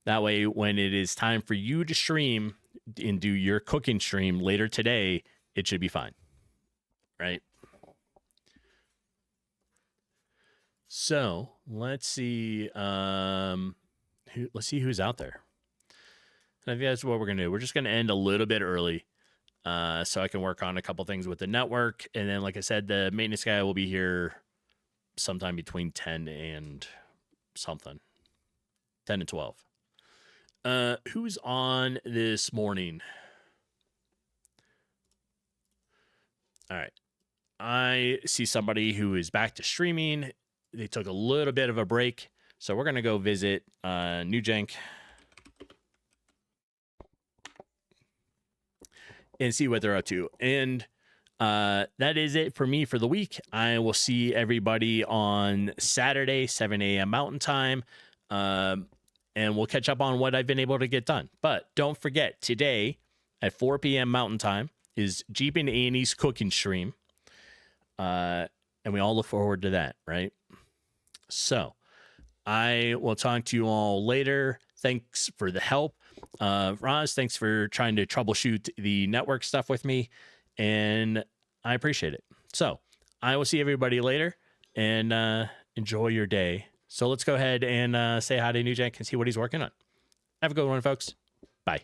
That way, when it is time for you to stream and do your cooking stream later today, it should be fine. Right? So let's see. Let's see who's out there. I think that's what we're gonna do. We're just gonna end a little bit early, so I can work on a couple things with the network. And then, like I said, the maintenance guy will be here sometime between 10 and something, 10 and 12. Who's on this morning? All right. I see somebody who is back to streaming. They took a little bit of a break. So we're going to go visit Newjank and see what they're up to. And that is it for me for the week. I will see everybody on Saturday, 7 a.m. Mountain Time. And we'll catch up on what I've been able to get done. But don't forget, today at 4 p.m. Mountain Time is Jeep and Annie's cooking stream. And we all look forward to that, right? So I will talk to you all later. Thanks for the help. Roz, thanks for trying to troubleshoot the network stuff with me. And I appreciate it. So I will see everybody later and enjoy your day. So let's go ahead and say hi to Newjack and see what he's working on. Have a good one, folks. Bye.